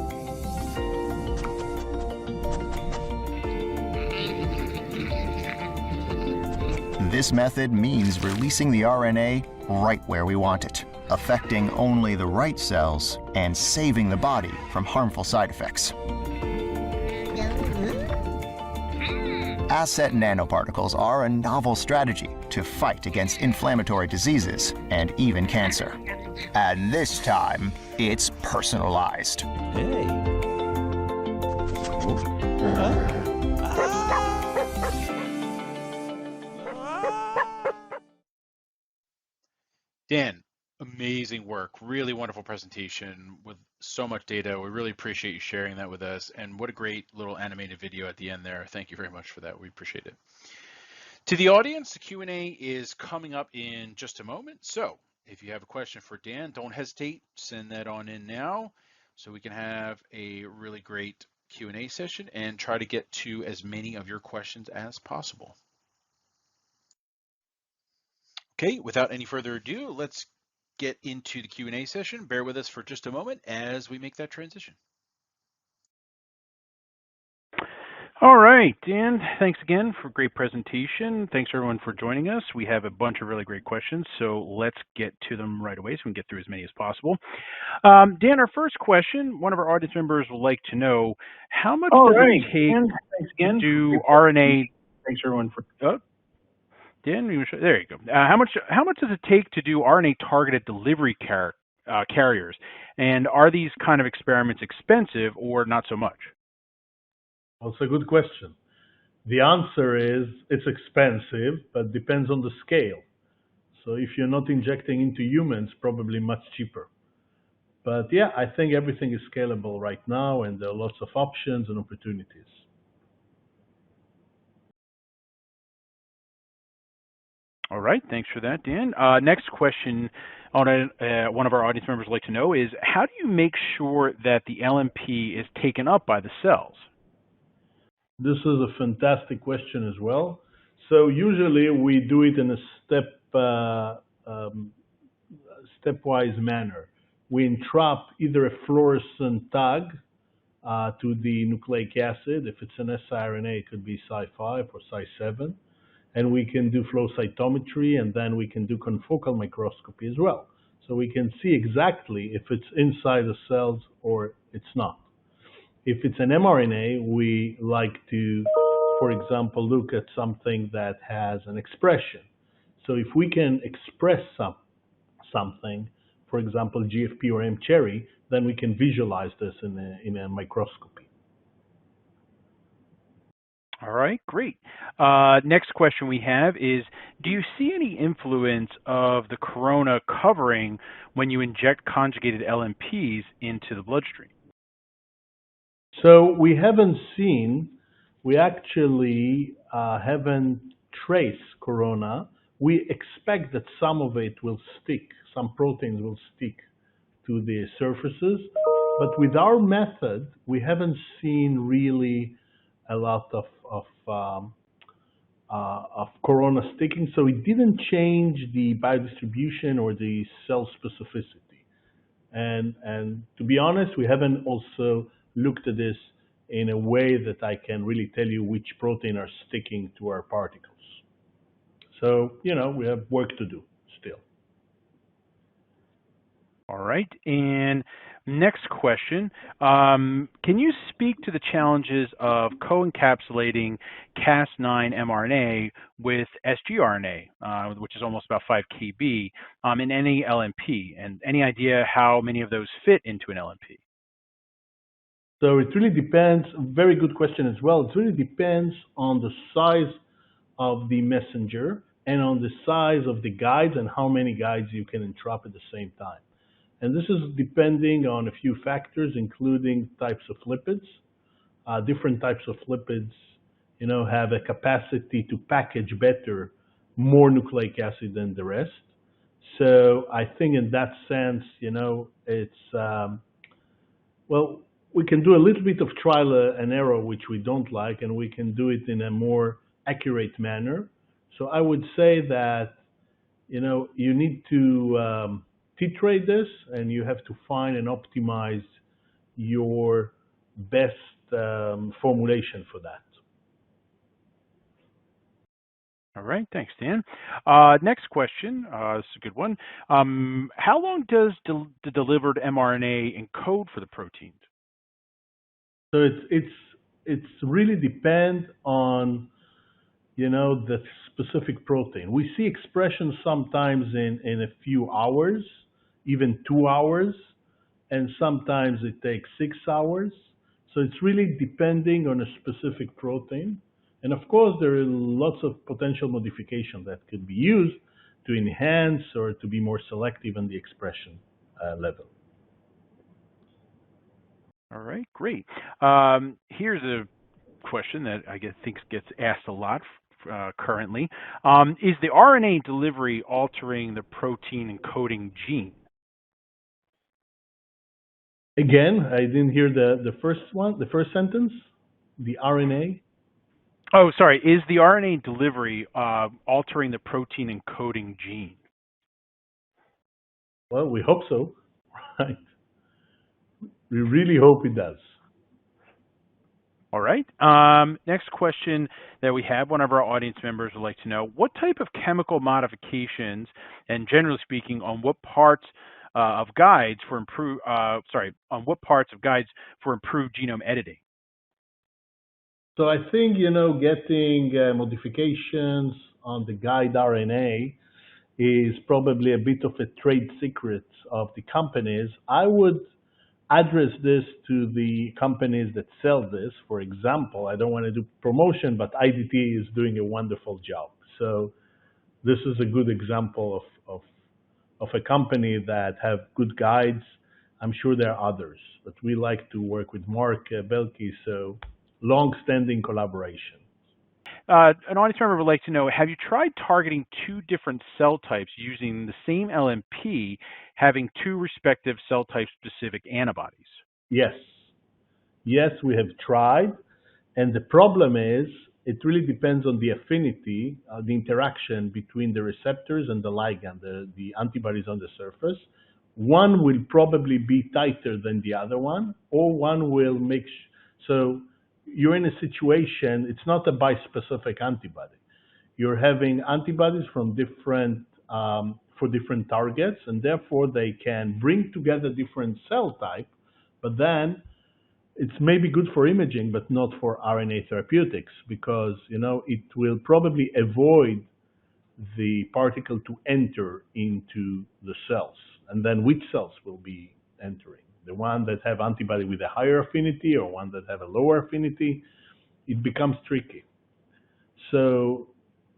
This method means releasing the RNA right where we want it, affecting only the right cells and saving the body from harmful side effects. ASSET nanoparticles are a novel strategy to fight against inflammatory diseases and even cancer. And this time, it's personalized. Hey. Dan, amazing work. Really wonderful presentation with so much data. We really appreciate you sharing that with us. And what a great little animated video at the end there. Thank you very much for that. We appreciate it. To the audience, the Q&A is coming up in just a moment. So if you have a question for Dan, don't hesitate. Send that on in now so we can have a really great Q&A session and try to get to as many of your questions as possible. Okay, without any further ado, let's get into the Q&A session. Bear with us for just a moment as we make that transition. All right, Dan, thanks again for a great presentation. Thanks everyone for joining us. We have a bunch of really great questions, so let's get to them right away so we can get through as many as possible. Dan, our first question, one of our audience members would like to know, how much does it take to do RNA? Thanks everyone for, Dan, there you go. How much does it take to do RNA-targeted delivery carriers? And are these kind of experiments expensive or not so much? Well, it's a good question. The answer is it's expensive, but depends on the scale. So if you're not injecting into humans, probably much cheaper. But yeah, I think everything is scalable right now, and there are lots of options and opportunities. All right, thanks for that, Dan. Next question one of our audience members would like to know is, how do you make sure that the LNP is taken up by the cells? This is a fantastic question as well. So usually we do it in a stepwise manner. We entrap either a fluorescent tag to the nucleic acid. If it's an siRNA, it could be Cy5 or Cy7. And we can do flow cytometry, and then we can do confocal microscopy as well. So we can see exactly if it's inside the cells or it's not. If it's an mRNA, we like to, for example, look at something that has an expression. So if we can express something, for example, GFP or mCherry, then we can visualize this in a microscopy. All right, great. Next question we have is, do you see any influence of the corona covering when you inject conjugated LNPs into the bloodstream? So we actually haven't traced corona. We expect that some of it will stick, some proteins will stick to the surfaces, but with our method, we haven't seen really a lot of corona sticking, so it didn't change the biodistribution or the cell specificity. And to be honest, we haven't also looked at this in a way that I can really tell you which protein are sticking to our particles. So, we have work to do still. All right, and next question. Can you speak to the challenges of co-encapsulating Cas9 mRNA with sgRNA, which is almost about 5 kb, in any LNP? And any idea how many of those fit into an LNP? So it really depends, very good question as well. It really depends on the size of the messenger and on the size of the guides and how many guides you can entrap at the same time. And this is depending on a few factors, including types of lipids. Different types of lipids, have a capacity to package better more nucleic acid than the rest. So I think in that sense, it's, well, we can do a little bit of trial and error, which we don't like, and we can do it in a more accurate manner. So I would say that, you need to titrate this, and you have to find and optimize your best formulation for that. All right, thanks, Dan. Next question, this is a good one. How long does the delivered mRNA encode for the proteins? So it's really depend on, the specific protein. We see expression sometimes in a few hours, even 2 hours, and sometimes it takes 6 hours. So it's really depending on a specific protein. And of course, there are lots of potential modification that could be used to enhance or to be more selective on the expression level. All right, great. Here's a question that I think gets asked a lot currently. Is the RNA delivery altering the protein encoding gene? Again, I didn't hear the first sentence, the RNA. Oh, sorry. Is the RNA delivery altering the protein encoding gene? Well, we hope so, right? We really hope it does. All right. Next question that we have, one of our audience members would like to know, what type of chemical modifications, and generally speaking, on what parts of guides for improved genome editing? So I think, getting modifications on the guide RNA is probably a bit of a trade secret of the companies. I would address this to the companies that sell this. For example, I don't want to do promotion, but IDT is doing a wonderful job. So this is a good example of a company that have good guides. I'm sure there are others, but we like to work with Mark Belke, so long-standing collaboration. An audience member would like to know, have you tried targeting two different cell types using the same LNP, having two respective cell type specific antibodies? Yes. Yes, we have tried. And the problem is, it really depends on the affinity, the interaction between the receptors and the ligand, the antibodies on the surface. One will probably be tighter than the other one, or one will make, so you're in a situation, it's not a bispecific antibody. You're having antibodies from different, for different targets, and therefore they can bring together different cell type, but then it's maybe good for imaging, but not for RNA therapeutics, because it will probably avoid the particle to enter into the cells. And then which cells will be entering? The one that have antibody with a higher affinity or one that have a lower affinity, it becomes tricky. So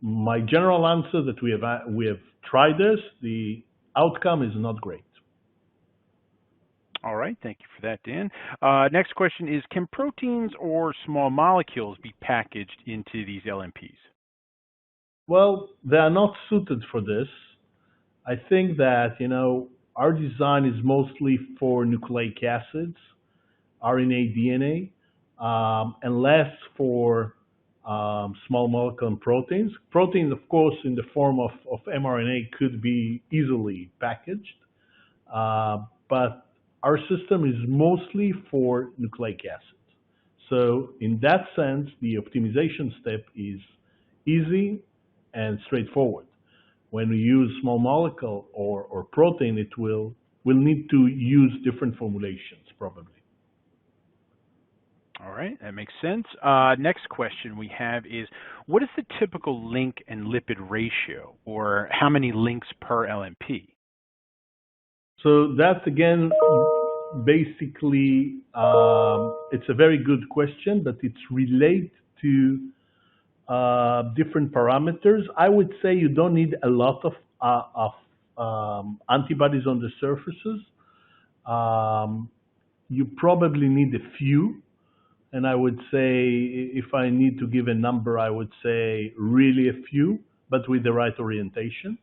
my general answer that we have tried this, the outcome is not great. All right, thank you for that, Dan. Next question is, can proteins or small molecules be packaged into these LNPs? Well, they are not suited for this. I think that, our design is mostly for nucleic acids, RNA, DNA, and less for small molecule and proteins. Proteins, of course, in the form of mRNA could be easily packaged, but our system is mostly for nucleic acids. So in that sense, the optimization step is easy and straightforward. When we use small molecule or protein, we'll need to use different formulations, probably. All right, that makes sense. Next question we have is, what is the typical link and lipid ratio, or how many links per LNP? So that's, again, basically, it's a very good question, but it's related to different parameters. I would say you don't need a lot of antibodies on the surfaces. You probably need a few. And I would say, if I need to give a number, I would say really a few, but with the right orientation.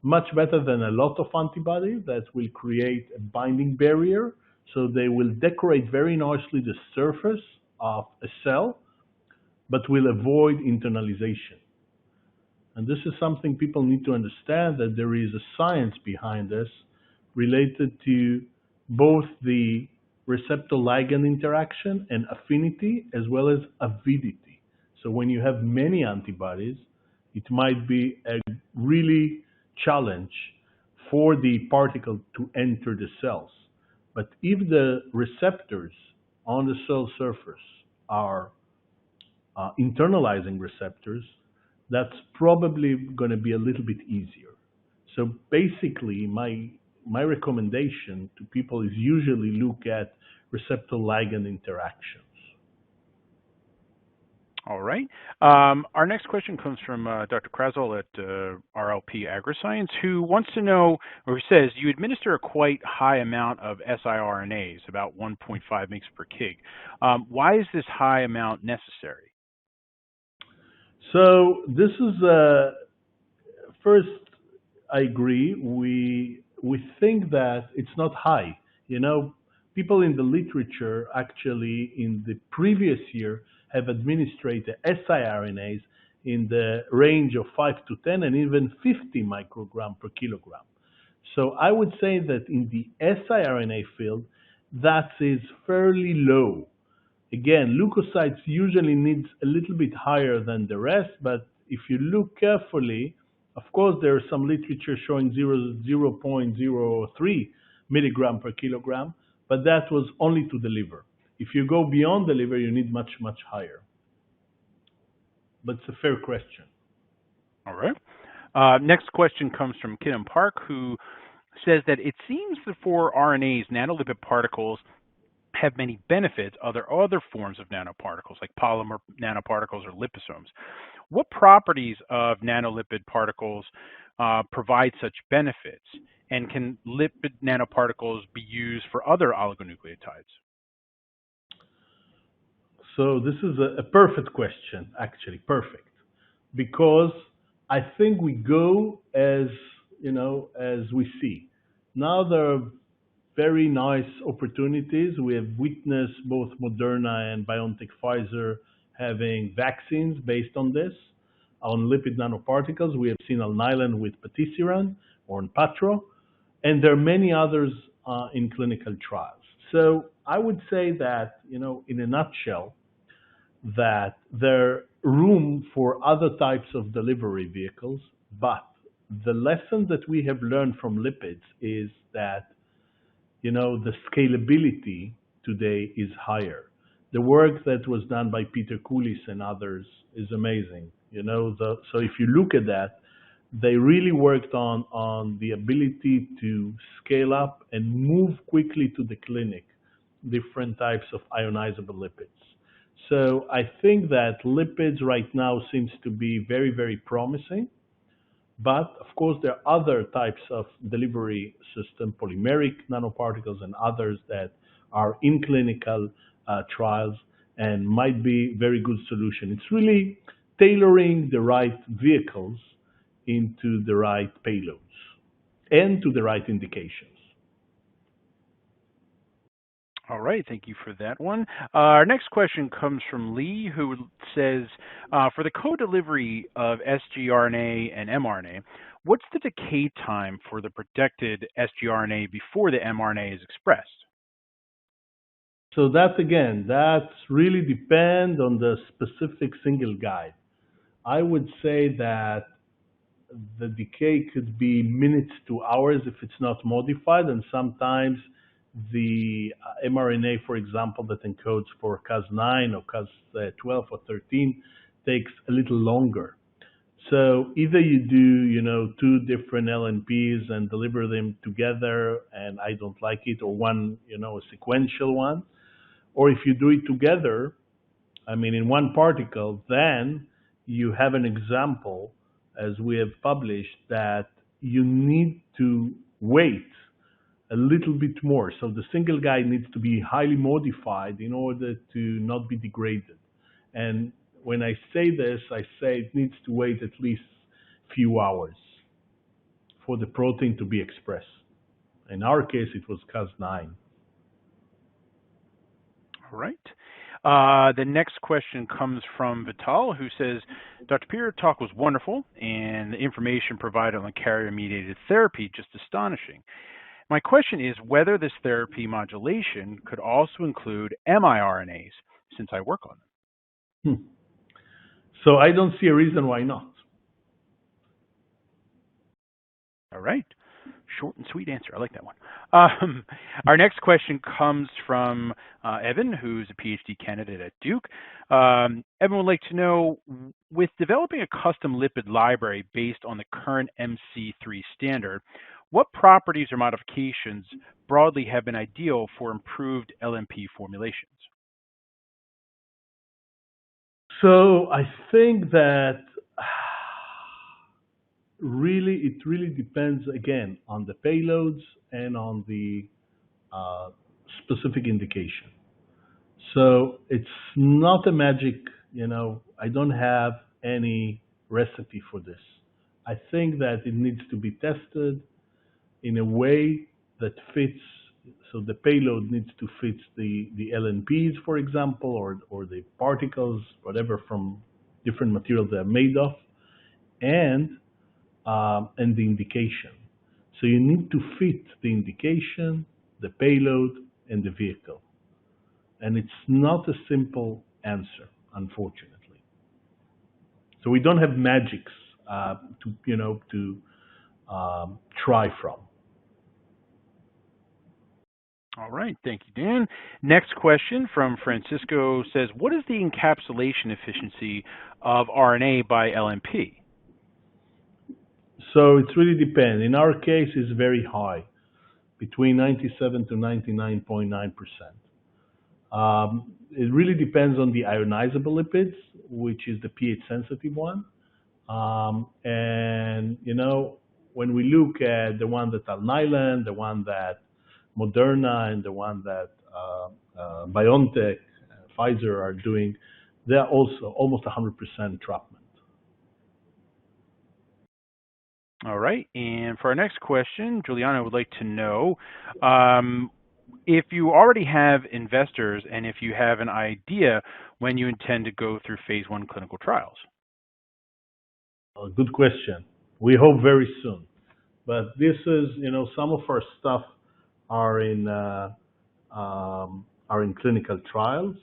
Much better than a lot of antibodies that will create a binding barrier. So they will decorate very nicely the surface of a cell, but will avoid internalization. And this is something people need to understand, that there is a science behind this related to both the receptor-ligand interaction and affinity, as well as avidity. So when you have many antibodies, it might be a really challenge for the particle to enter the cells. But if the receptors on the cell surface are internalizing receptors, that's probably going to be a little bit easier. So basically, my recommendation to people is usually look at receptor-ligand interactions. All right. Our next question comes from Dr. Krasol at RLP AgriScience, who wants to know, or says, you administer a quite high amount of siRNAs, about 1.5 mg per kg. Why is this high amount necessary? So this is, first, I agree. We think that it's not high. People in the literature, actually, in the previous year, have administered the siRNAs in the range of 5 to 10 and even 50 microgram per kilogram. So I would say that in the siRNA field, that is fairly low. Again, leukocytes usually needs a little bit higher than the rest, but if you look carefully, of course, there is some literature showing 0.03 milligram per kilogram, but that was only to the liver. If you go beyond the liver, you need much, much higher. But it's a fair question. All right. Next question comes from Kidham Park, who says that it seems that for RNAs, nanolipid particles have many benefits other forms of nanoparticles, like polymer nanoparticles or liposomes. What properties of nanolipid particles provide such benefits? And can lipid nanoparticles be used for other oligonucleotides? So this is a perfect question, actually, perfect. Because I think we go as we see. Now there are very nice opportunities. We have witnessed both Moderna and BioNTech Pfizer having vaccines based on this, on lipid nanoparticles. We have seen Alnylam with patisiran or Onpattro, and there are many others in clinical trials. So I would say that, in a nutshell, that there room for other types of delivery vehicles, but the lesson that we have learned from lipids is that, the scalability today is higher. The work that was done by Peter Coulis and others is amazing. So if you look at that, they really worked on the ability to scale up and move quickly to the clinic, different types of ionizable lipids. So I think that lipids right now seems to be very, very promising. But of course, there are other types of delivery system, polymeric nanoparticles and others that are in clinical trials and might be very good solution. It's really tailoring the right vehicles into the right payloads and to the right indications. All right, thank you for that one. Our next question comes from Lee, who says, for the co-delivery of sgRNA and mRNA, what's the decay time for the protected sgRNA before the mRNA is expressed? So that really depends on the specific single guide. I would say that the decay could be minutes to hours if it's not modified, and sometimes the mRNA, for example, that encodes for Cas9 or Cas12 or 13 takes a little longer. So either you do, two different LNPs and deliver them together, and I don't like it, or one, a sequential one. Or if you do it together, in one particle, then you have an example, as we have published, that you need to wait a little bit more. So the single guide needs to be highly modified in order to not be degraded. And when I say this, I say it needs to wait at least a few hours for the protein to be expressed. In our case, it was Cas9. All right. The next question comes from Vital, who says, Dr. Peter, talk was wonderful, and the information provided on carrier-mediated therapy just astonishing. My question is whether this therapy modulation could also include miRNAs, since I work on them. So I don't see a reason why not. All right. Short and sweet answer. I like that one. Our next question comes from Evan, who's a PhD candidate at Duke. Evan would like to know, with developing a custom lipid library based on the current MC3 standard, what properties or modifications broadly have been ideal for improved LNP formulations? So I think that it really depends, again, on the payloads and on the specific indication. So it's not a magic, I don't have any recipe for this. I think that it needs to be tested in a way that fits. So the payload needs to fit the LNPs, for example, or the particles, whatever, from different materials they're made of, and the indication. So you need to fit the indication, the payload, and the vehicle. And it's not a simple answer, unfortunately. So we don't have magics to try from. All right, thank you, Dan. Next question from Francisco says, what is the encapsulation efficiency of RNA by LNP? So it really depends. In our case, it's very high, between 97 to 99.9%. It really depends on the ionizable lipids, which is the pH sensitive one. And, you know, when we look at the one that Alnylam, the one that Moderna, and the one that BioNTech, Pfizer are doing, they're also almost 100% entrapment. All right. And for our next question, Juliana would like to know if you already have investors and if you have an idea when you intend to go through phase 1 clinical trials. Good question. We hope very soon. But this is, you know, some of our stuff are in clinical trials,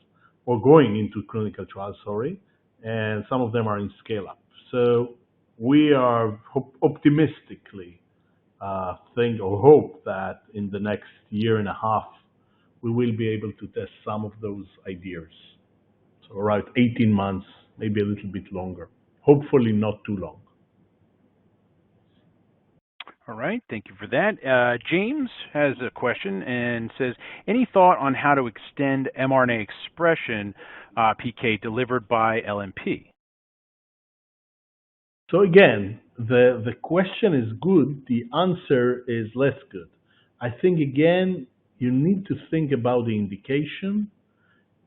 or going into clinical trials, sorry, and some of them are in scale-up. So we are optimistically think or hope that in the next year and a half, we will be able to test some of those ideas. So around 18 months, maybe a little bit longer. Hopefully not too long. All right, thank you for that. James has a question and says, any thought on how to extend mRNA expression PK delivered by LNP? So again, the question is good, the answer is less good. I think, again, you need to think about the indication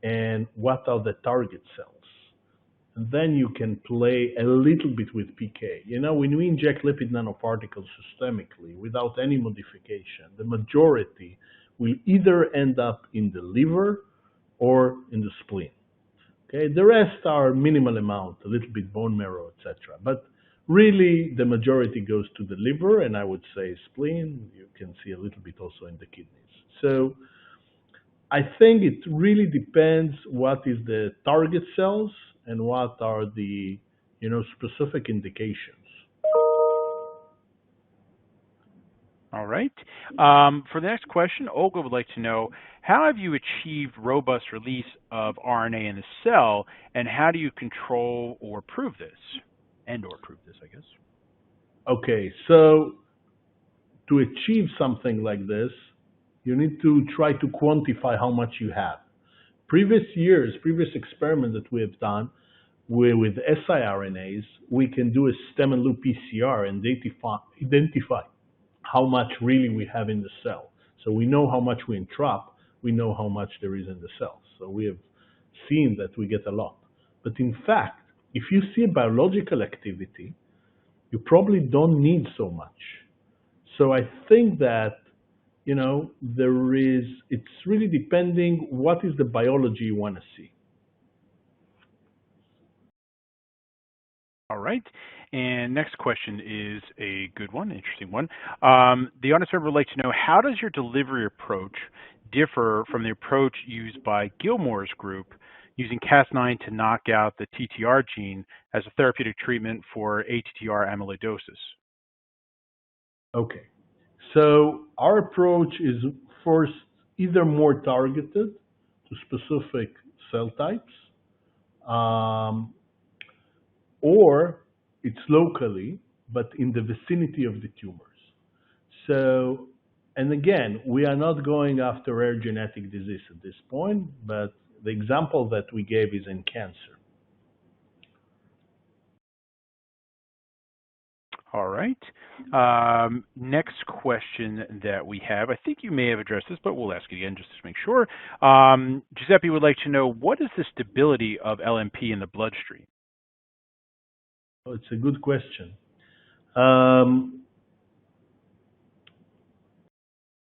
and what are the target cells. And then you can play a little bit with PK. You know, when we inject lipid nanoparticles systemically without any modification, the majority will either end up in the liver or in the spleen. Okay, the rest are minimal amount, a little bit bone marrow, etc. But really, the majority goes to the liver, and I would say spleen. You can see a little bit also in the kidneys. So I think it really depends what is the target cells and what are the, you know, specific indications. All right. For the next question, Olga would like to know, how have you achieved robust release of RNA in the cell, and how do you control or prove this? Or prove this, I guess. Okay, so to achieve something like this, you need to try to quantify how much you have. Previous experiments that we have done with siRNAs, we can do a stem and loop PCR and identify how much really we have in the cell. So we know how much we entrap, we know how much there is in the cell. So we have seen that we get a lot. But in fact, if you see biological activity, you probably don't need so much. So I think that, you know, it's really depending what is the biology you want to see. All right. And next question is a good one, interesting one. The audience member would like to know, how does your delivery approach differ from the approach used by Gilmore's group, using Cas9 to knock out the TTR gene as a therapeutic treatment for ATTR amyloidosis? Okay. So our approach is first either more targeted to specific cell types, or it's locally, but in the vicinity of the tumors. So, and again, we are not going after rare genetic disease at this point, but the example that we gave is in cancer. All right. Next question that we have, I think you may have addressed this, but we'll ask it again just to make sure. Giuseppe would like to know, what is the stability of LNP in the bloodstream? Oh, it's a good question.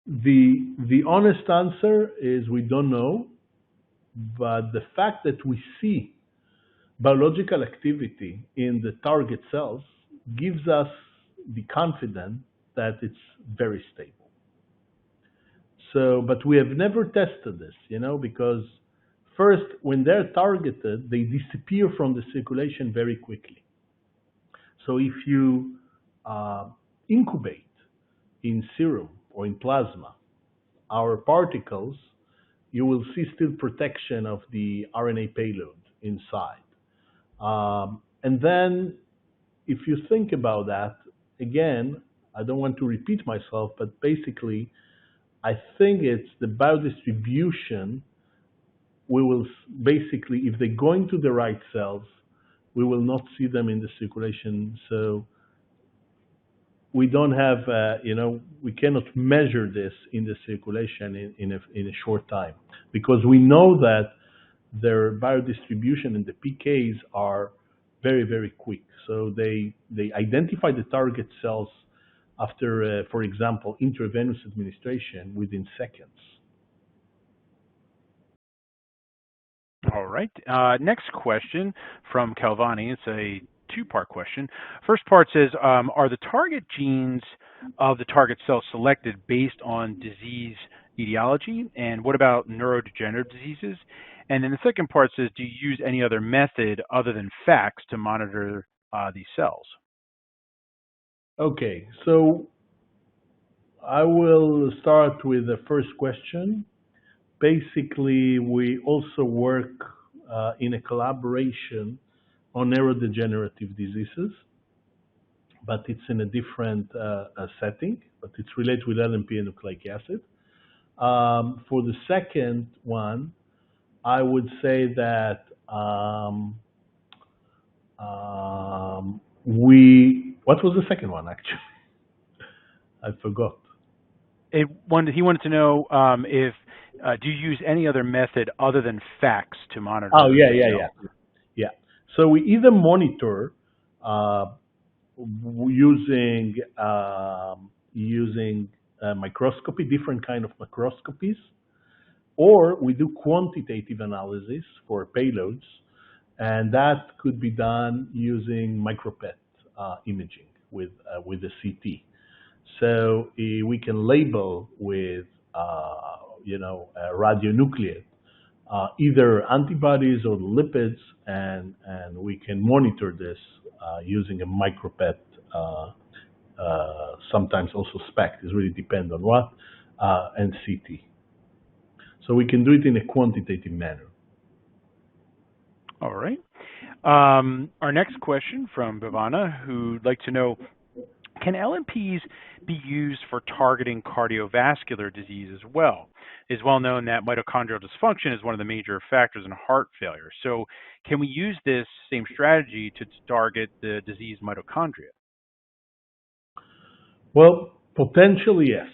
The honest answer is we don't know, but the fact that we see biological activity in the target cells gives us the confidence that it's very stable. So, but we have never tested this, you know, because first, when they're targeted, they disappear from the circulation very quickly. So if you incubate in serum or in plasma our particles, you will see still protection of the RNA payload inside. And then if you think about that, again, I don't want to repeat myself, but basically, I think it's the biodistribution. We will basically, if they go into the right cells, we will not see them in the circulation. So we don't have, we cannot measure this in the circulation in a short time, because we know that their biodistribution and the PKs are very, very quick. So they identify the target cells after, for example, intravenous administration within seconds. All right. Next question from Calvani. It's a two-part question. First part says, are the target genes of the target cell selected based on disease etiology? And what about neurodegenerative diseases? And then the second part says, do you use any other method other than FACS to monitor these cells? Okay, so I will start with the first question. Basically, we also work in a collaboration on neurodegenerative diseases, but it's in a different setting, but it's related with LNP and nucleic acid. For the second one, I would say that what was the second one, actually? I forgot. He wanted to know if do you use any other method other than FACS to monitor? Oh, yeah. So we either monitor using microscopy, different kind of microscopies, or we do quantitative analysis for payloads, and that could be done using micropet imaging with the CT. So we can label with a radionuclide either antibodies or lipids, and we can monitor this using a micropet, sometimes also SPECT. It really depends on what, and CT. So we can do it in a quantitative manner. All right. Our next question from Bhavana, who'd like to know, can LNPs be used for targeting cardiovascular disease as well? It's well known that mitochondrial dysfunction is one of the major factors in heart failure. So can we use this same strategy to target the diseased mitochondria? Well, potentially, yes.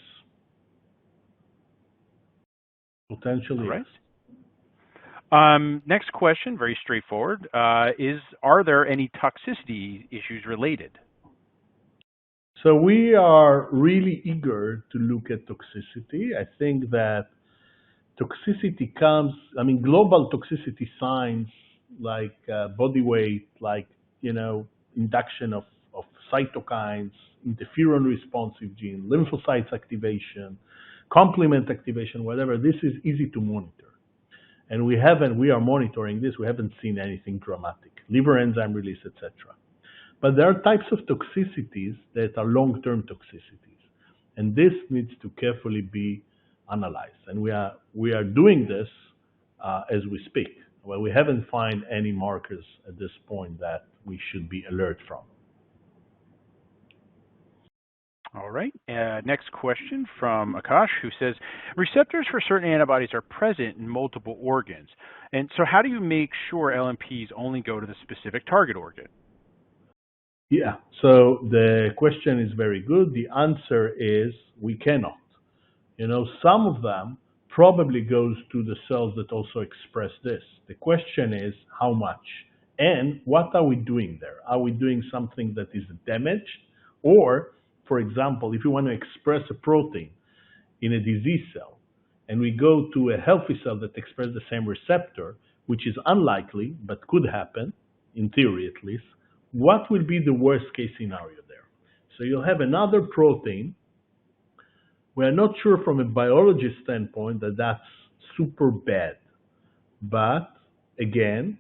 Potentially, right. yes. Next question, very straightforward, are there any toxicity issues related? So we are really eager to look at toxicity. I think that toxicity comes, global toxicity signs like body weight, like, induction of cytokines, interferon responsive gene, lymphocytes activation, complement activation, whatever. This is easy to monitor. And we are monitoring this. We haven't seen anything dramatic, liver enzyme release, etc. But there are types of toxicities that are long-term toxicities, and this needs to carefully be analyzed. And we are doing this as we speak. Well, we haven't found any markers at this point that we should be alert from. All right. Next question from Akash, who says, receptors for certain antibodies are present in multiple organs. And so how do you make sure LNPs only go to the specific target organ? Yeah, so the question is very good. The answer is we cannot. Some of them probably goes to the cells that also express this. The question is how much and what are we doing there? Are we doing something that is damaged? Or, for example, if you want to express a protein in a disease cell and we go to a healthy cell that expresses the same receptor, which is unlikely but could happen, in theory at least, what will be the worst case scenario there? So you'll have another protein. We're not sure from a biology standpoint that that's super bad. But again,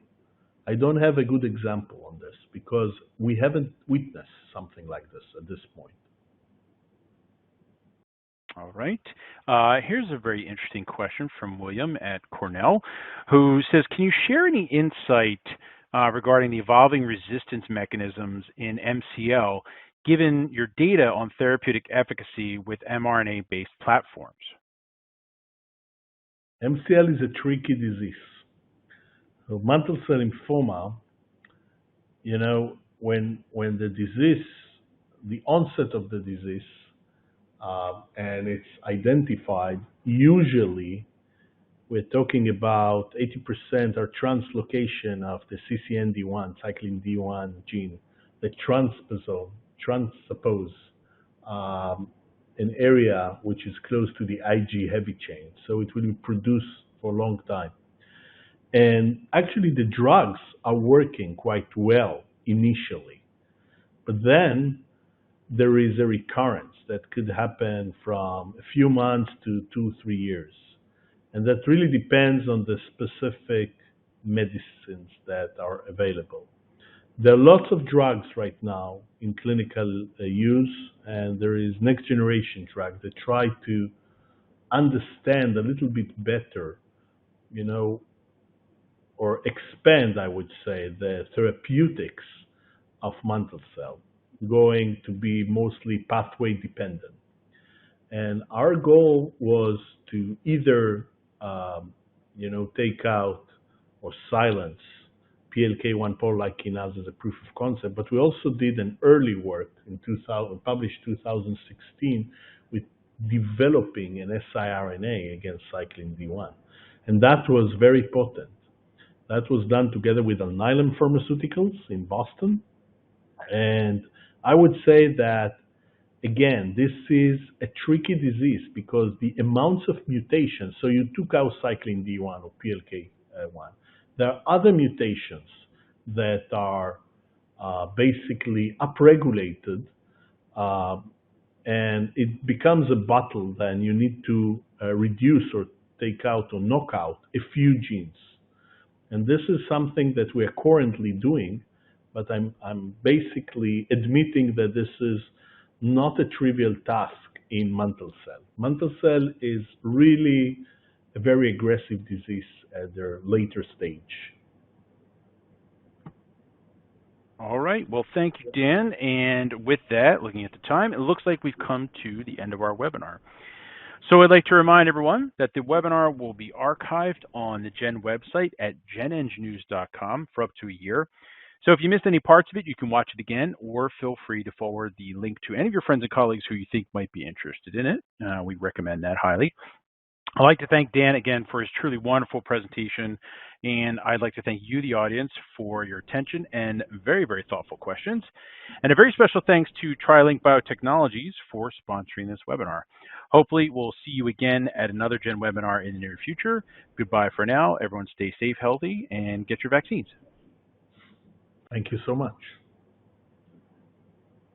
I don't have a good example on this because we haven't witnessed something like this at this point. All right. Here's a very interesting question from William at Cornell, who says, can you share any insight regarding the evolving resistance mechanisms in MCL given your data on therapeutic efficacy with mRNA-based platforms? MCL is a tricky disease. So mantle cell lymphoma, you know, when the disease, the onset of the disease, and it's identified, usually we're talking about 80% are translocation of the CCND1, cyclin D1 gene, that transpose an area which is close to the Ig heavy chain. So it will be produced for a long time. And actually the drugs are working quite well initially, but then there is a recurrence that could happen from a few months to 2-3 years. And that really depends on the specific medicines that are available. There are lots of drugs right now in clinical use, and there is next generation drugs that try to understand a little bit better, you know, or expand, I would say, the therapeutics of mantle cell, going to be mostly pathway dependent. And our goal was to either, you know, take out or silence PLK1 pol-like kinase as a proof of concept, but we also did an early work in published 2016 with developing an siRNA against cyclin D1. And that was very potent. That was done together with Alnylam Pharmaceuticals in Boston. And I would say that, again, this is a tricky disease because the amounts of mutations, so you took out cyclin D1 or PLK1. There are other mutations that are basically upregulated, and it becomes a battle. Then you need to reduce or take out or knock out a few genes. And this is something that we are currently doing, but I'm basically admitting that this is not a trivial task in mantle cell. Mantle cell is really a very aggressive disease at their later stage. All right. Well, thank you, Dan. And with that, looking at the time, it looks like we've come to the end of our webinar. So I'd like to remind everyone that the webinar will be archived on the GEN website at genengnews.com for up to a year. So if you missed any parts of it, you can watch it again, or feel free to forward the link to any of your friends and colleagues who you think might be interested in it. We recommend that highly. I'd like to thank Dan again for his truly wonderful presentation, and I'd like to thank you, the audience, for your attention and very, very thoughtful questions. And a very special thanks to TriLink Biotechnologies for sponsoring this webinar. Hopefully, we'll see you again at another GEN webinar in the near future. Goodbye for now. Everyone stay safe, healthy, and get your vaccines. Thank you so much.